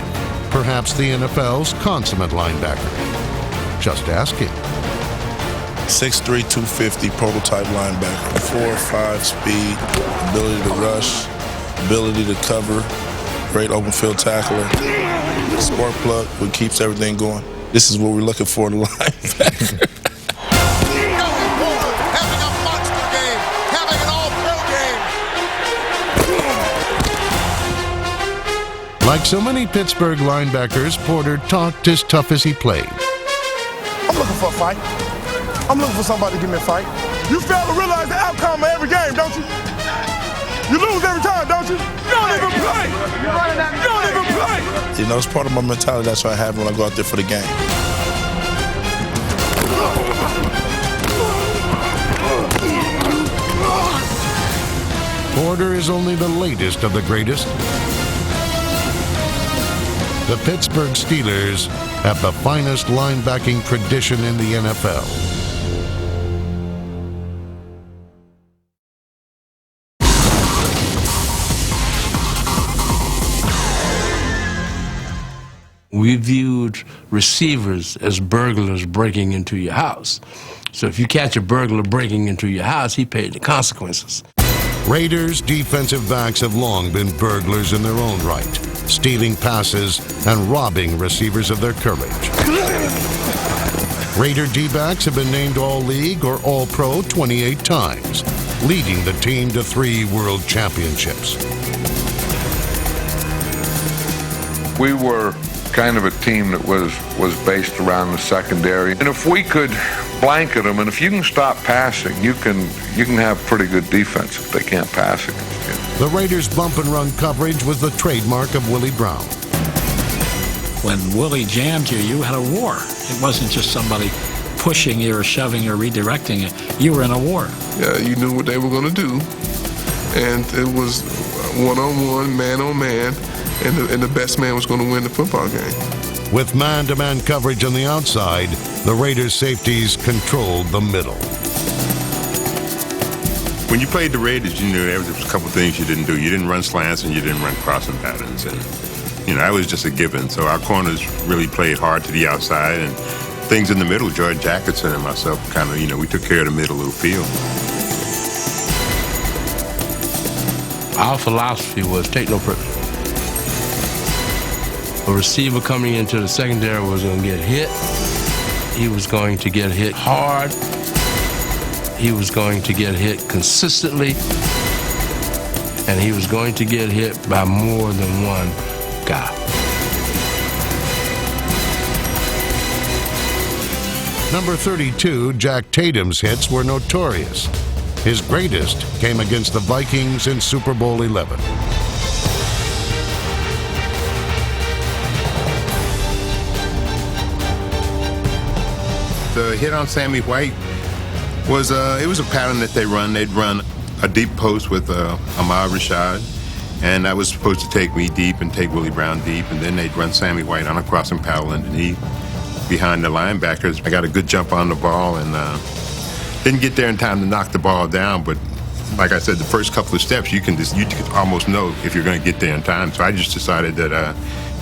perhaps the NFL's consummate linebacker. Just ask him. 6'3", 250, prototype linebacker. 4.5 speed, ability to rush, ability to cover, great open field tackler. Spark plug, what keeps everything going. This is what we're looking for in a linebacker. Like so many Pittsburgh linebackers, Porter talked as tough as he played. I'm looking for a fight. I'm looking for somebody to give me a fight. You fail to realize the outcome of every game, don't you? You lose every time, don't you? You don't even play. You don't even play. You know, it's part of my mentality. That's what I have when I go out there for the game. Porter is only the latest of the greatest. The Pittsburgh Steelers have the finest linebacking tradition in the NFL. We viewed receivers as burglars breaking into your house. So if you catch a burglar breaking into your house, he paid the consequences. Raiders defensive backs have long been burglars in their own right, stealing passes and robbing receivers of their courage. Raider D-backs have been named All-League or All-Pro 28 times, leading the team to 3 world championships. We were kind of a team that was based around the secondary. And if we could blanket them, and if you can stop passing, you can have pretty good defense if they can't pass against you. The Raiders' bump and run coverage was the trademark of Willie Brown. When Willie jammed you, you had a war. It wasn't just somebody pushing you or shoving or redirecting you. You were in a war. Yeah, you knew what they were going to do. And it was one-on-one, man-on-man, and the best man was going to win the football game. With man-to-man coverage on the outside, the Raiders' safeties controlled the middle. When you played the Raiders, you knew there was a couple things you didn't do. You didn't run slants and you didn't run crossing patterns. And, that was just a given. So our corners really played hard to the outside. And things in the middle, George Jacobson and myself kind of, we took care of the middle of the field. Our philosophy was take no prisoners. A receiver coming into the secondary was going to get hit. He was going to get hit hard. He was going to get hit consistently. And he was going to get hit by more than one guy. Number 32, Jack Tatum's hits were notorious. His greatest came against the Vikings in Super Bowl 11. The hit on Sammy White was it was a pattern that they run. They'd run a deep post with Ahmad Rashad, and that was supposed to take me deep and take Willie Brown deep, and then they'd run Sammy White on a crossing paddle underneath behind the linebackers. I got a good jump on the ball and didn't get there in time to knock the ball down, but like I said, the first couple of steps you can almost know if you're going to get there in time. So I just decided that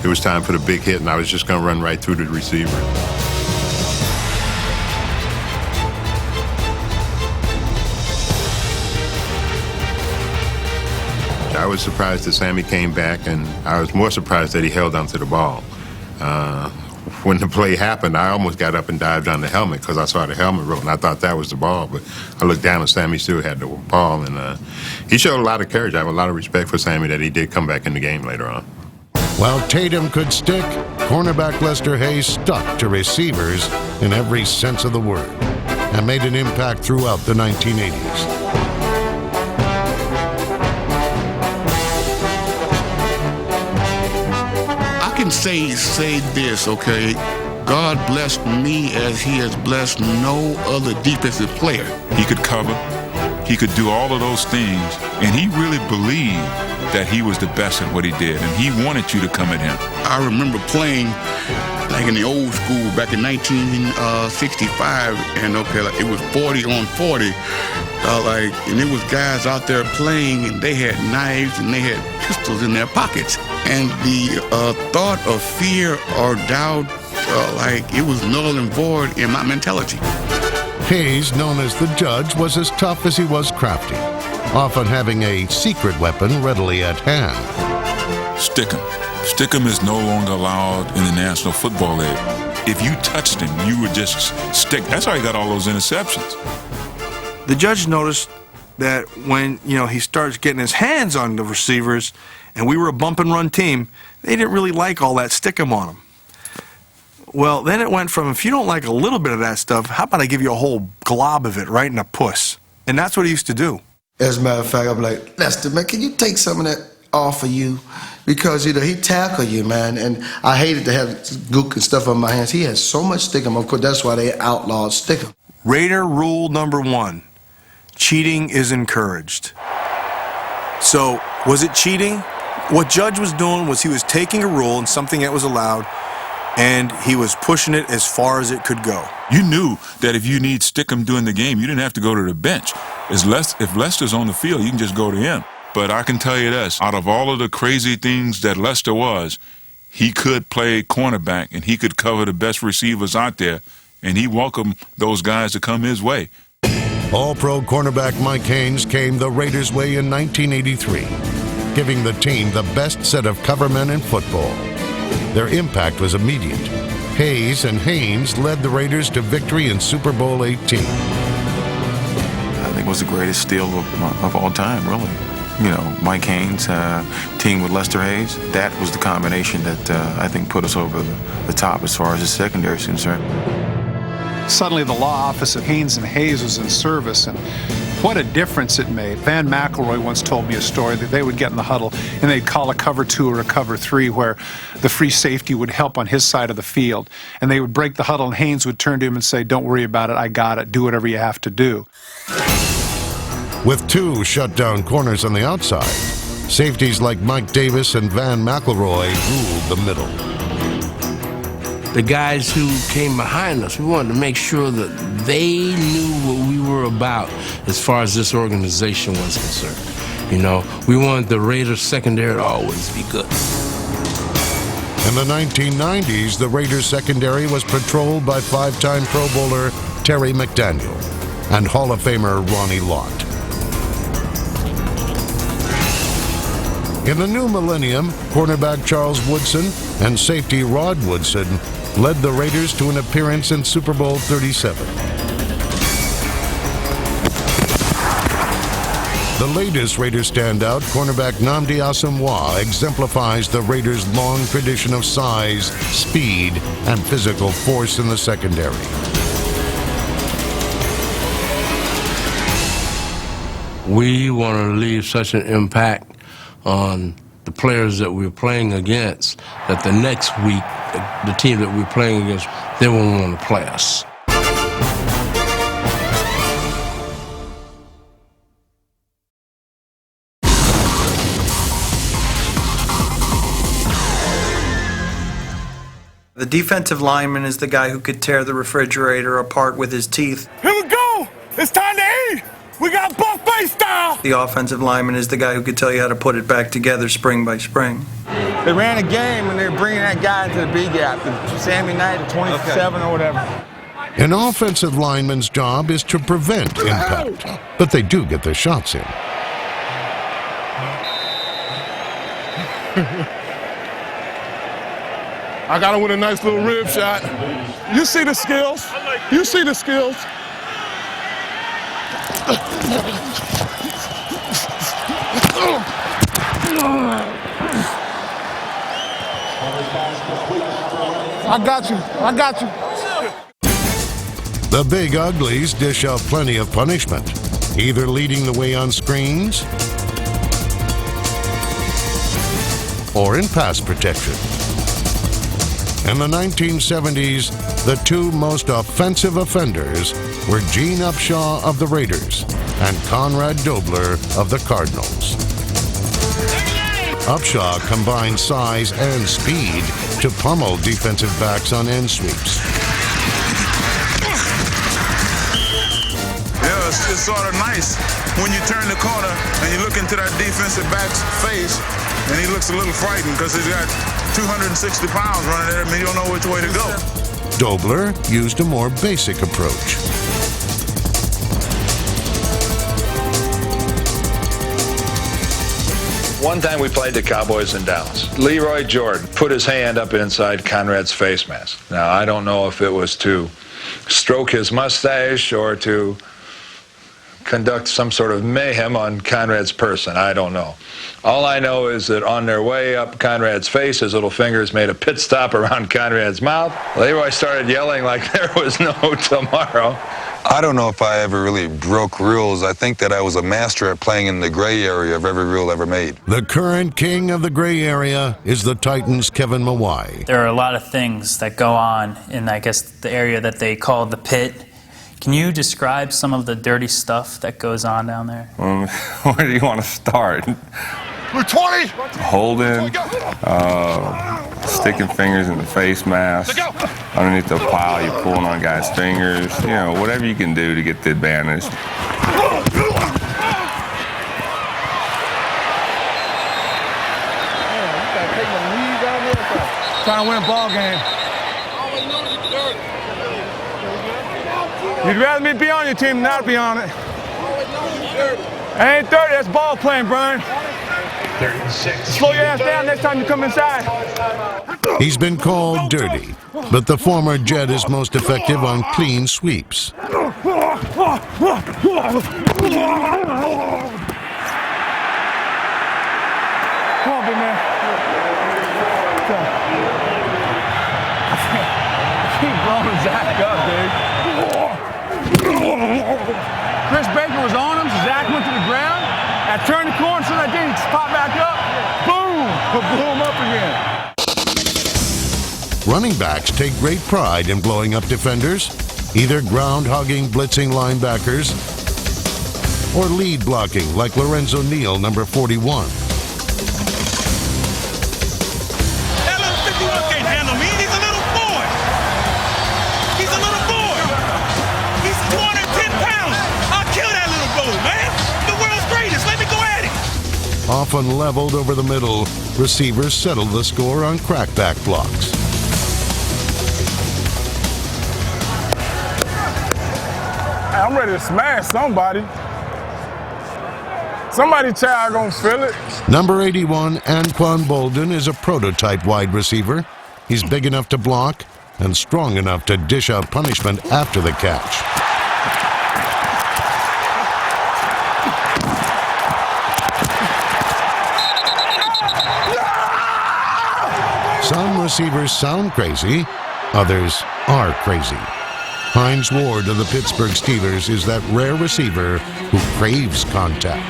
it was time for the big hit, and I was just going to run right through the receiver. I was surprised that Sammy came back, and I was more surprised that he held onto the ball. When the play happened, I almost got up and dived on the helmet because I saw the helmet roll, and I thought that was the ball. But I looked down, and Sammy still had the ball, and he showed a lot of courage. I have a lot of respect for Sammy that he did come back in the game later on. While Tatum could stick, cornerback Lester Hayes stuck to receivers in every sense of the word and made an impact throughout the 1980s. I can say this, okay? God blessed me as he has blessed no other defensive player. He could cover. He could do all of those things. And he really believed that he was the best at what he did. And he wanted you to come at him. I remember playing like in the old school back in 1965. And okay, like it was 40 on 40. And it was guys out there playing, and they had knives and they had pistols in their pockets. And the thought of fear or doubt, it was null and void in my mentality. Hayes, known as the Judge, was as tough as he was crafty, often having a secret weapon readily at hand. Stick 'em. Stick 'em is no longer allowed in the National Football League. If you touched him, you would just stick. That's how he got all those interceptions. The Judge noticed that when, he starts getting his hands on the receivers, and we were a bump and run team, they didn't really like all that stick 'em on them. Well, then it went from, if you don't like a little bit of that stuff, how about I give you a whole glob of it right in the puss? And that's what he used to do. As a matter of fact, I'm like, Lester, man, can you take some of that off of you? Because, he tackled you, man, and I hated to have gook and stuff on my hands. He has so much stick 'em. Of course, that's why they outlawed stick 'em. Raider rule number 1, cheating is encouraged. So, was it cheating? What Judge was doing was he was taking a rule and something that was allowed, and he was pushing it as far as it could go. You knew that if you need stick 'em during the game, you didn't have to go to the bench. If Lester's on the field, you can just go to him. But I can tell you this, out of all of the crazy things that Lester was, he could play cornerback, and he could cover the best receivers out there, and he welcomed those guys to come his way. All-Pro cornerback Mike Haynes came the Raiders' way in 1983, giving the team the best set of covermen in football. Their impact was immediate. Hayes and Haynes led the Raiders to victory in Super Bowl 18. I think it was the greatest steal of all time, really. You know, Mike Haynes, team with Lester Hayes, that was the combination that I think put us over the top as far as the secondary is concerned. Suddenly the law office of Haynes and Hayes was in service, and what a difference it made. Van McElroy once told me a story that they would get in the huddle and they'd call a cover 2 or a cover 3 where the free safety would help on his side of the field. And they would break the huddle and Haynes would turn to him and say, "Don't worry about it, I got it, do whatever you have to do." With 2 shutdown corners on the outside, safeties like Mike Davis and Van McElroy ruled the middle. The guys who came behind us, we wanted to make sure that they knew what we were about as far as this organization was concerned. You know, we wanted the Raiders secondary to always be good. In the 1990s, the Raiders secondary was patrolled by 5-time Pro Bowler Terry McDaniel and Hall of Famer Ronnie Lott. In the new millennium, cornerback Charles Woodson and safety Rod Woodson led the Raiders to an appearance in Super Bowl 37. The latest Raiders standout, cornerback Nnamdi Asomugha, exemplifies the Raiders' long tradition of size, speed, and physical force in the secondary. We want to leave such an impact on the players that we're playing against that the next week, the team that we're playing against, they won't want to play us. The defensive lineman is the guy who could tear the refrigerator apart with his teeth. Here we go! It's time to eat! We got buffet style! The offensive lineman is the guy who could tell you how to put it back together spring by spring. They ran a game and they're bringing that guy into the B gap, the Sammy Knight at 27 or whatever. An offensive lineman's job is to prevent impact, but they do get their shots in. I got him with a nice little rib shot. You see the skills. You see the skills. I got you. I got you. The Big Uglies dish out plenty of punishment, either leading the way on screens or in pass protection. In the 1970s, the 2 most offensive offenders were Gene Upshaw of the Raiders and Conrad Dobler of the Cardinals. Upshaw combined size and speed to pummel defensive backs on end sweeps. Yeah, it's sort of nice when you turn the corner and you look into that defensive back's face and he looks a little frightened because he's got 260 pounds running at him and you don't know which way to go. Dobler used a more basic approach. One time we played the Cowboys in Dallas. Leroy Jordan put his hand up inside Conrad's face mask. Now, I don't know if it was to stroke his mustache or to conduct some sort of mayhem on Conrad's person. I don't know. All I know is that on their way up Conrad's face, his little fingers made a pit stop around Conrad's mouth. Leroy started yelling like there was no tomorrow. I don't know if I ever really broke rules. I think that I was a master at playing in the gray area of every rule ever made. The current king of the gray area is the Titans' Kevin Mawae. There are a lot of things that go on in, I guess, the area that they call the pit. Can you describe some of the dirty stuff that goes on down there? Where do you want to start? We're 20! Holding, sticking fingers in the face mask, underneath the pile, you're pulling on guys' fingers, you know, whatever you can do to get the advantage. Trying to win a ball game. You'd rather me be on your team than not be on it. I ain't 30, that's ball playing, Brian. 36. Slow your ass down next time you come inside. He's been called dirty, but the former Jet is most effective on clean sweeps. Come on, big man. Keep blowing Zach up, dude. Chris Baker was on him, so Zach went to the ground. I turned the corner, so I did, he popped back up. Boom! Blew him up again. Running backs take great pride in blowing up defenders, either ground-hugging, blitzing linebackers, or lead blocking like Lorenzo Neal, number 41. That little 51 can't handle me. He's a little boy. He's a little boy. He's 210 pounds. I'll kill that little boy, man. The world's greatest. Let me go at him. Often leveled over the middle, receivers settle the score on crackback blocks. I'm ready to smash somebody. Somebody child gonna feel it. Number 81, Anquan Bolden, is a prototype wide receiver. He's big enough to block and strong enough to dish out punishment after the catch. Some receivers sound crazy, others are crazy. Hines Ward of the Pittsburgh Steelers is that rare receiver who craves contact.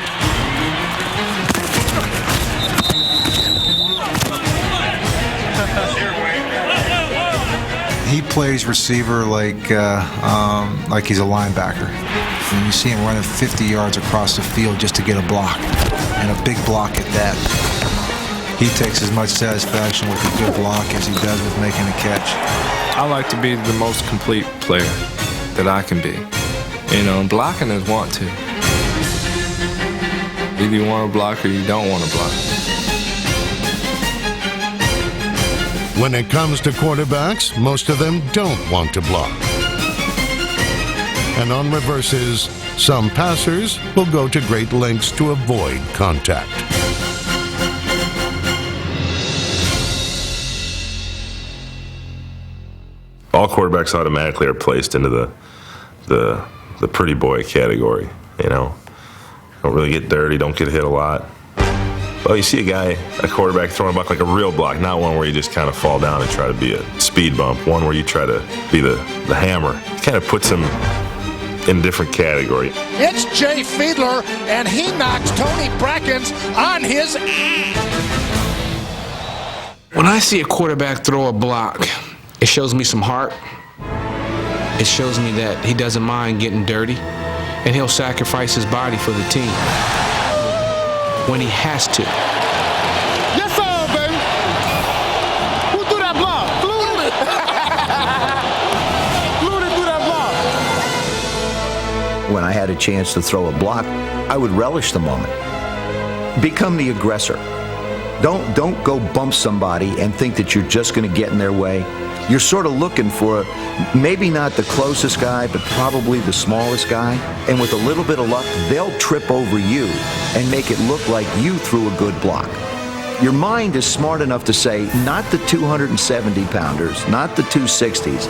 He plays receiver like he's a linebacker. And you see him running 50 yards across the field just to get a block, and a big block at that. He takes as much satisfaction with a good block as he does with making a catch. I like to be the most complete player that I can be. You know, blocking is want to. Either you want to block or you don't want to block. When it comes to quarterbacks, most of them don't want to block. And on reverses, some passers will go to great lengths to avoid contact. All quarterbacks automatically are placed into the pretty boy category, you know. Don't really get dirty, don't get hit a lot. Well, you see a quarterback throwing a block like a real block, not one where you just kind of fall down and try to be a speed bump, one where you try to be the hammer. It kind of puts him in a different category. It's Jay Fiedler, and he knocks Tony Brackens on his ass. When I see a quarterback throw a block, it shows me some heart. It shows me that he doesn't mind getting dirty, and he'll sacrifice his body for the team when he has to. Yes, sir, baby. Who threw that block? Flutie. Flutie threw that block. When I had a chance to throw a block, I would relish the moment. Become the aggressor. Don't go bump somebody and think that you're just going to get in their way. You're sort of looking for maybe not the closest guy, but probably the smallest guy. And with a little bit of luck, they'll trip over you and make it look like you threw a good block. Your mind is smart enough to say, not the 270 pounders, not the 260s.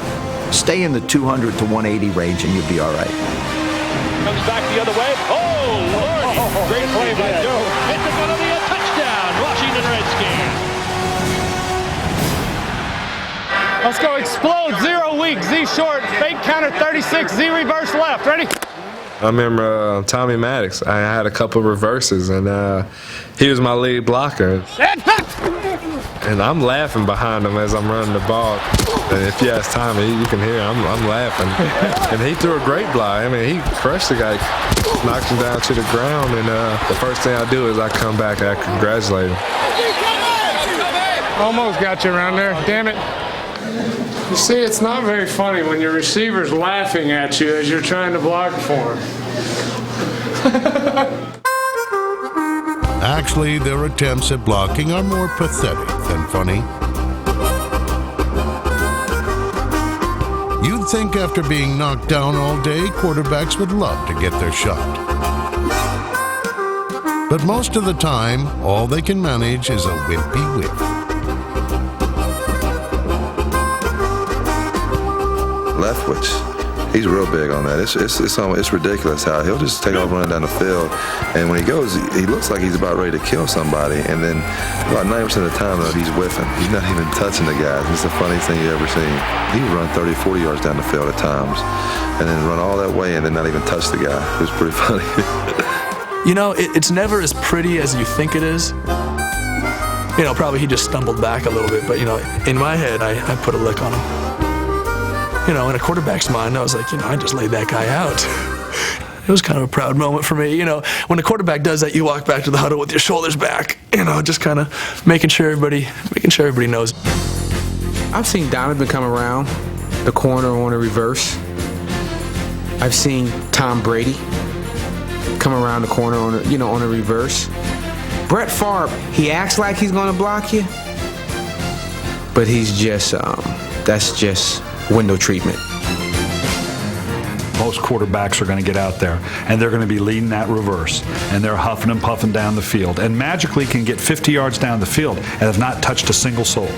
Stay in the 200 to 180 range and you'll be all right. Comes back the other way. Oh, Lord. Great play by Joe. It's going to be a touchdown, Washington Redskins. Let's go explode, 0 weak, Z short, fake counter 36, Z reverse left. Ready? I remember Tommy Maddox. I had a couple reverses, and he was my lead blocker. And I'm laughing behind him as I'm running the ball. And if you ask Tommy, you can hear I'm laughing. And he threw a great block. I mean, he crushed the guy, knocked him down to the ground, and the first thing I do is I come back and I congratulate him. Almost got you around there, damn it. You see, it's not very funny when your receiver's laughing at you as you're trying to block for him. Actually, their attempts at blocking are more pathetic than funny. You'd You'd think after being knocked down all day, quarterbacks would love to get their shot. But most of the time, all they can manage is a wimpy whiff. Leftwich, he's real big on that. It's ridiculous how he'll just take off running down the field, and when he goes, he looks like he's about ready to kill somebody, and then about 90% of the time, though, he's whiffing. He's not even touching the guys. It's the funniest thing you've ever seen. He would run 30, 40 yards down the field at times, and then run all that way and then not even touch the guy. It was pretty funny. You know, it's never as pretty as you think it is. You know, probably he just stumbled back a little bit, but, you know, in my head, I put a lick on him. You know, in a quarterback's mind, I was like, you know, I just laid that guy out. It was kind of a proud moment for me. You know, when a quarterback does that, you walk back to the huddle with your shoulders back, you know, just kind of making sure everybody knows. I've seen Donovan come around the corner on a reverse. I've seen Tom Brady come around the corner on a reverse. Brett Favre, he acts like he's going to block you, but he's just, that's just window treatment. Most quarterbacks are going to get out there, and they're going to be leading that reverse, and they're huffing and puffing down the field, and magically can get 50 yards down the field and have not touched a single soul.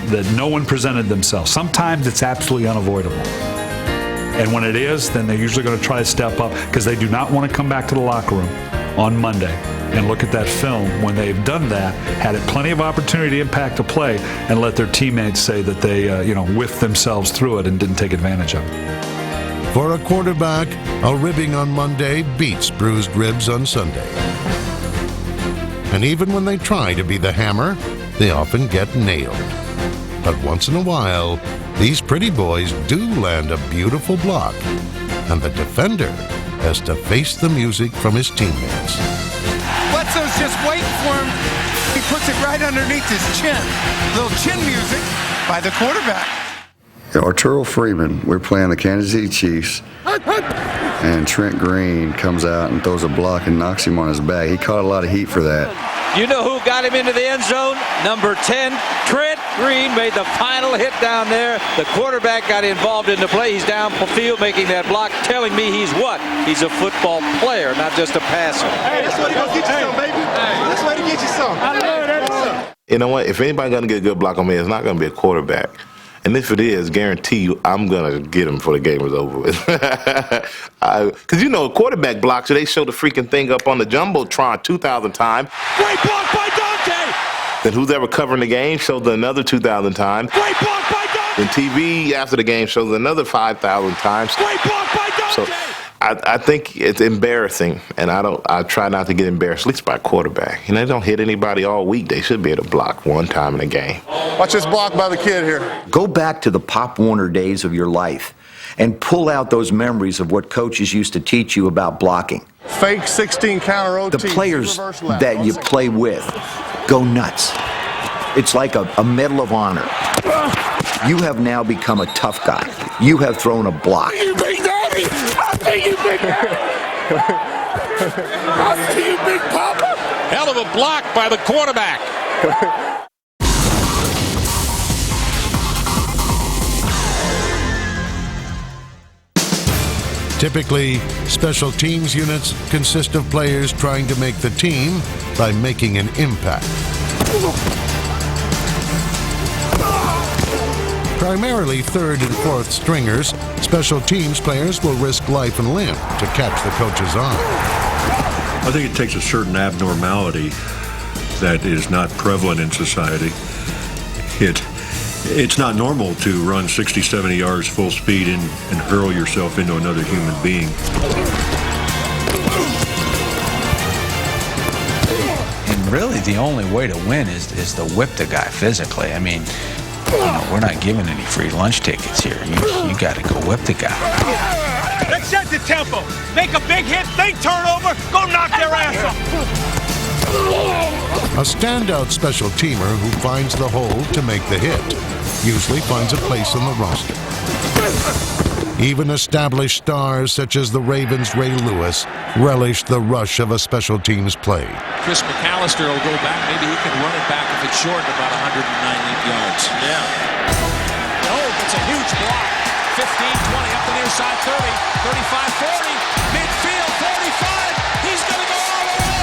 That no one presented themselves. Sometimes it's absolutely unavoidable. And when it is, then they're usually going to try to step up because they do not want to come back to the locker room on Monday and look at that film when they've done that, had it plenty of opportunity to impact a play, and let their teammates say that they, whiffed themselves through it and didn't take advantage of it. For a quarterback, a ribbing on Monday beats bruised ribs on Sunday. And even when they try to be the hammer, they often get nailed. But once in a while, these pretty boys do land a beautiful block, and the defender has to face the music from his teammates. Bledsoe's just waiting for him. He puts it right underneath his chin. Little chin music by the quarterback. Arturo Freeman, we're playing the Kansas City Chiefs, and Trent Green comes out and throws a block and knocks him on his back. He caught a lot of heat for that. You know who got him into the end zone? Number 10, Trent Green made the final hit down there. The quarterback got involved in the play. He's down the field making that block, telling me he's what? He's a football player, not just a passer. Hey, that's way to go get you some, baby. That's way to get you some. I love that. You know what? If anybody's going to get a good block on me, it's not going to be a quarterback. And if it is, guarantee you, I'm going to get him before the game is over with. Because, a quarterback blocks, they show the freaking thing up on the Jumbotron 2,000 times. Great block by Dante! Then who's ever covering the game shows it another 2,000 times. Great block by Dante! Then TV after the game shows it another 5,000 times. Great block by Dante! So I think it's embarrassing, and I try not to get embarrassed, at least by a quarterback. They don't hit anybody all week. They should be able to block one time in a game. Watch this block by the kid here. Go back to the Pop Warner days of your life and pull out those memories of what coaches used to teach you about blocking. Fake 16 counter OT. The players that you play with go nuts. It's like a Medal of Honor. You have now become a tough guy. You have thrown a block. You big daddy! I see you, big daddy! I see you, big papa! Hell of a block by the quarterback. Typically, special teams units consist of players trying to make the team by making an impact. Primarily third and fourth stringers, special teams players will risk life and limb to catch the coach's eye. I think it takes a certain abnormality that is not prevalent in society. It's not normal to run 60, 70 yards full speed and hurl yourself into another human being. And really the only way to win is to whip the guy physically. I mean, we're not giving any free lunch tickets here. You got to go whip the guy. Let's set the tempo. Make a big hit, fake turnover, go knock their ass off. A standout special teamer who finds the hole to make the hit usually finds a place on the roster. Even established stars such as the Ravens' Ray Lewis relish the rush of a special teams play. Chris McAllister will go back. Maybe he can run it back if it's short, about 190 yards. Yeah. Oh, the That's a huge block. 15, 20, up the near side, 30, 35, 40, midfield, 45. He's going to go all the way.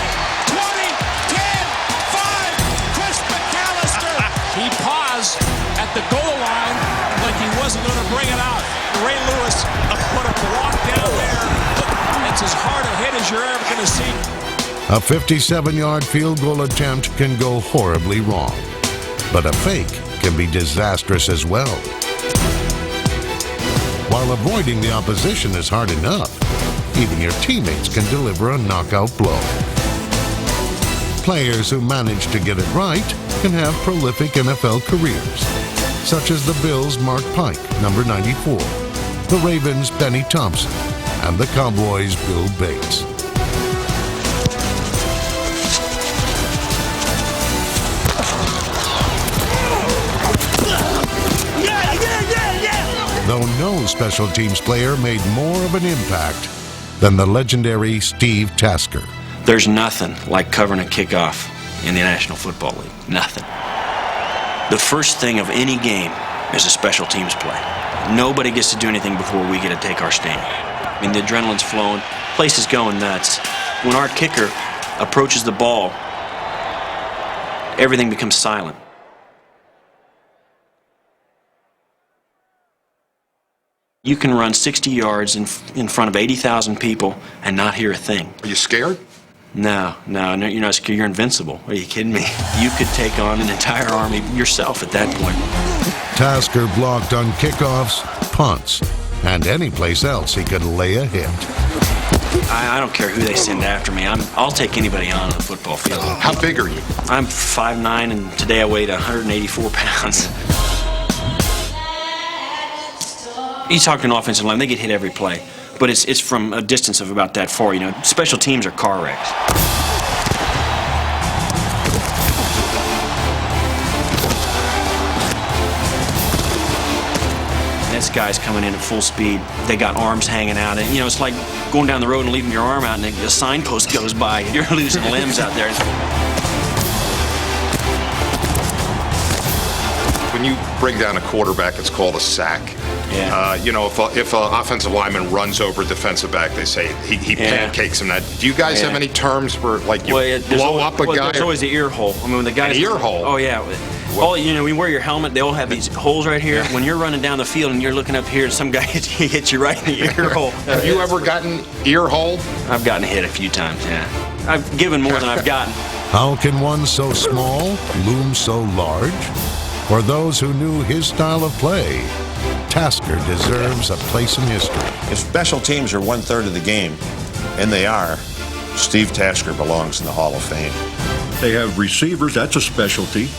20, 10, 5. Chris McAllister. He paused at the goal line like he wasn't going to bring it out. Ray Lewis put a block down there. That's as hard a hit as you're ever going to see. A 57-yard field goal attempt can go horribly wrong, but a fake can be disastrous as well. While avoiding the opposition is hard enough, even your teammates can deliver a knockout blow. Players who manage to get it right can have prolific NFL careers, such as the Bills' Mark Pike, number 94, the Ravens' Benny Thompson, and the Cowboys' Bill Bates. Though no special teams player made more of an impact than the legendary Steve Tasker. There's nothing like covering a kickoff in the National Football League. Nothing. The first thing of any game is a special teams play. Nobody gets to do anything before we get to take our stand. I mean, the adrenaline's flowing, place is going nuts. When our kicker approaches the ball, everything becomes silent. You can run 60 yards in front of 80,000 people and not hear a thing. Are you scared? No, you're not scared. You're invincible. Are you kidding me? You could take on an entire army yourself at that point. Tasker blocked on kickoffs, punts, and any place else he could lay a hit. I don't care who they send after me. I'll take anybody on the football field. How big are you? I'm 5'9", and today I weighed 184 pounds. You talk to an offensive line, they get hit every play. But it's from a distance of about that far, you know. Special teams are car wrecks. This guy's coming in at full speed. They got arms hanging out. And, you know, it's like going down the road and leaving your arm out and a signpost goes by. You're losing limbs out there. When you bring down a quarterback, it's called a sack. Yeah. You know, if an offensive lineman runs over a defensive back, they say he pancakes him. Do you guys have any terms where, like, you blow up a guy? There's always the ear hole. I mean, when the guys... An ear hole? Oh, yeah. All, you know, when you wear your helmet, they all have these holes right here. When you're running down the field and you're looking up here and some guy hits you right in the ear hole. Have you ever gotten ear hole? I've gotten hit a few times, yeah. I've given more than I've gotten. How can one so small loom so large? For those who knew his style of play, Tasker deserves a place in history. If special teams are 1/3 of the game, and they are, Steve Tasker belongs in the Hall of Fame. They have receivers, that's a specialty.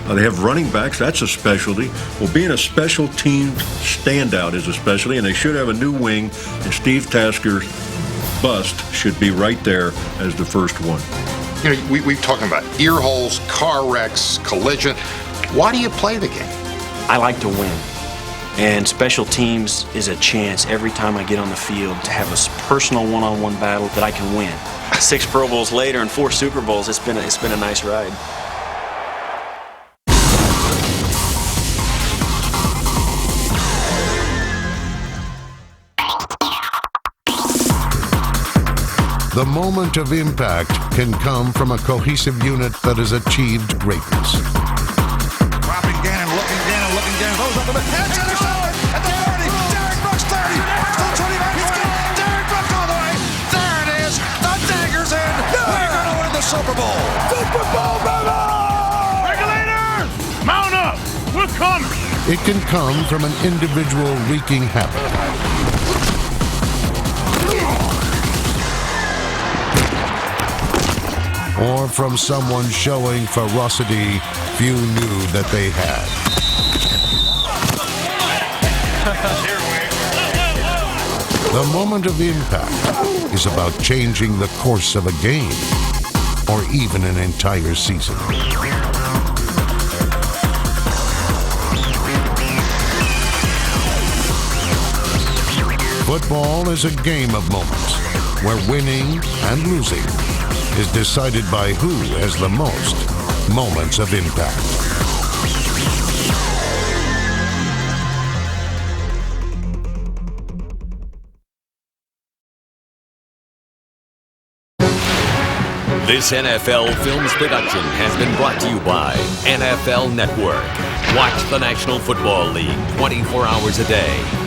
They have running backs, that's a specialty. Well, being a special team standout is a specialty, and they should have a new wing, and Steve Tasker's bust should be right there as the first one. You know, we've talking about ear holes, car wrecks, collision. Why do you play the game? I like to win. And special teams is a chance every time I get on the field to have a personal one-on-one battle that I can win. 6 Pro Bowls later and 4 Super Bowls, it's been a nice ride. The moment of impact can come from a cohesive unit that has achieved greatness. Dropping Gannon, looking Gannon, goes up the middle. Heads to the side, at the 30, Derek Brooks 30, still 25 points. Derek Brooks all the way. There it is, the dagger's in. We're going to win the Super Bowl. Super Bowl, baby! Regulators, mount up. We're coming. It can come from an individual wreaking havoc. Or from someone showing ferocity few knew that they had. The moment of impact is about changing the course of a game, or even an entire season. Football is a game of moments, where winning and losing is decided by who has the most moments of impact. This NFL Films production has been brought to you by NFL Network. Watch the National Football League 24 hours a day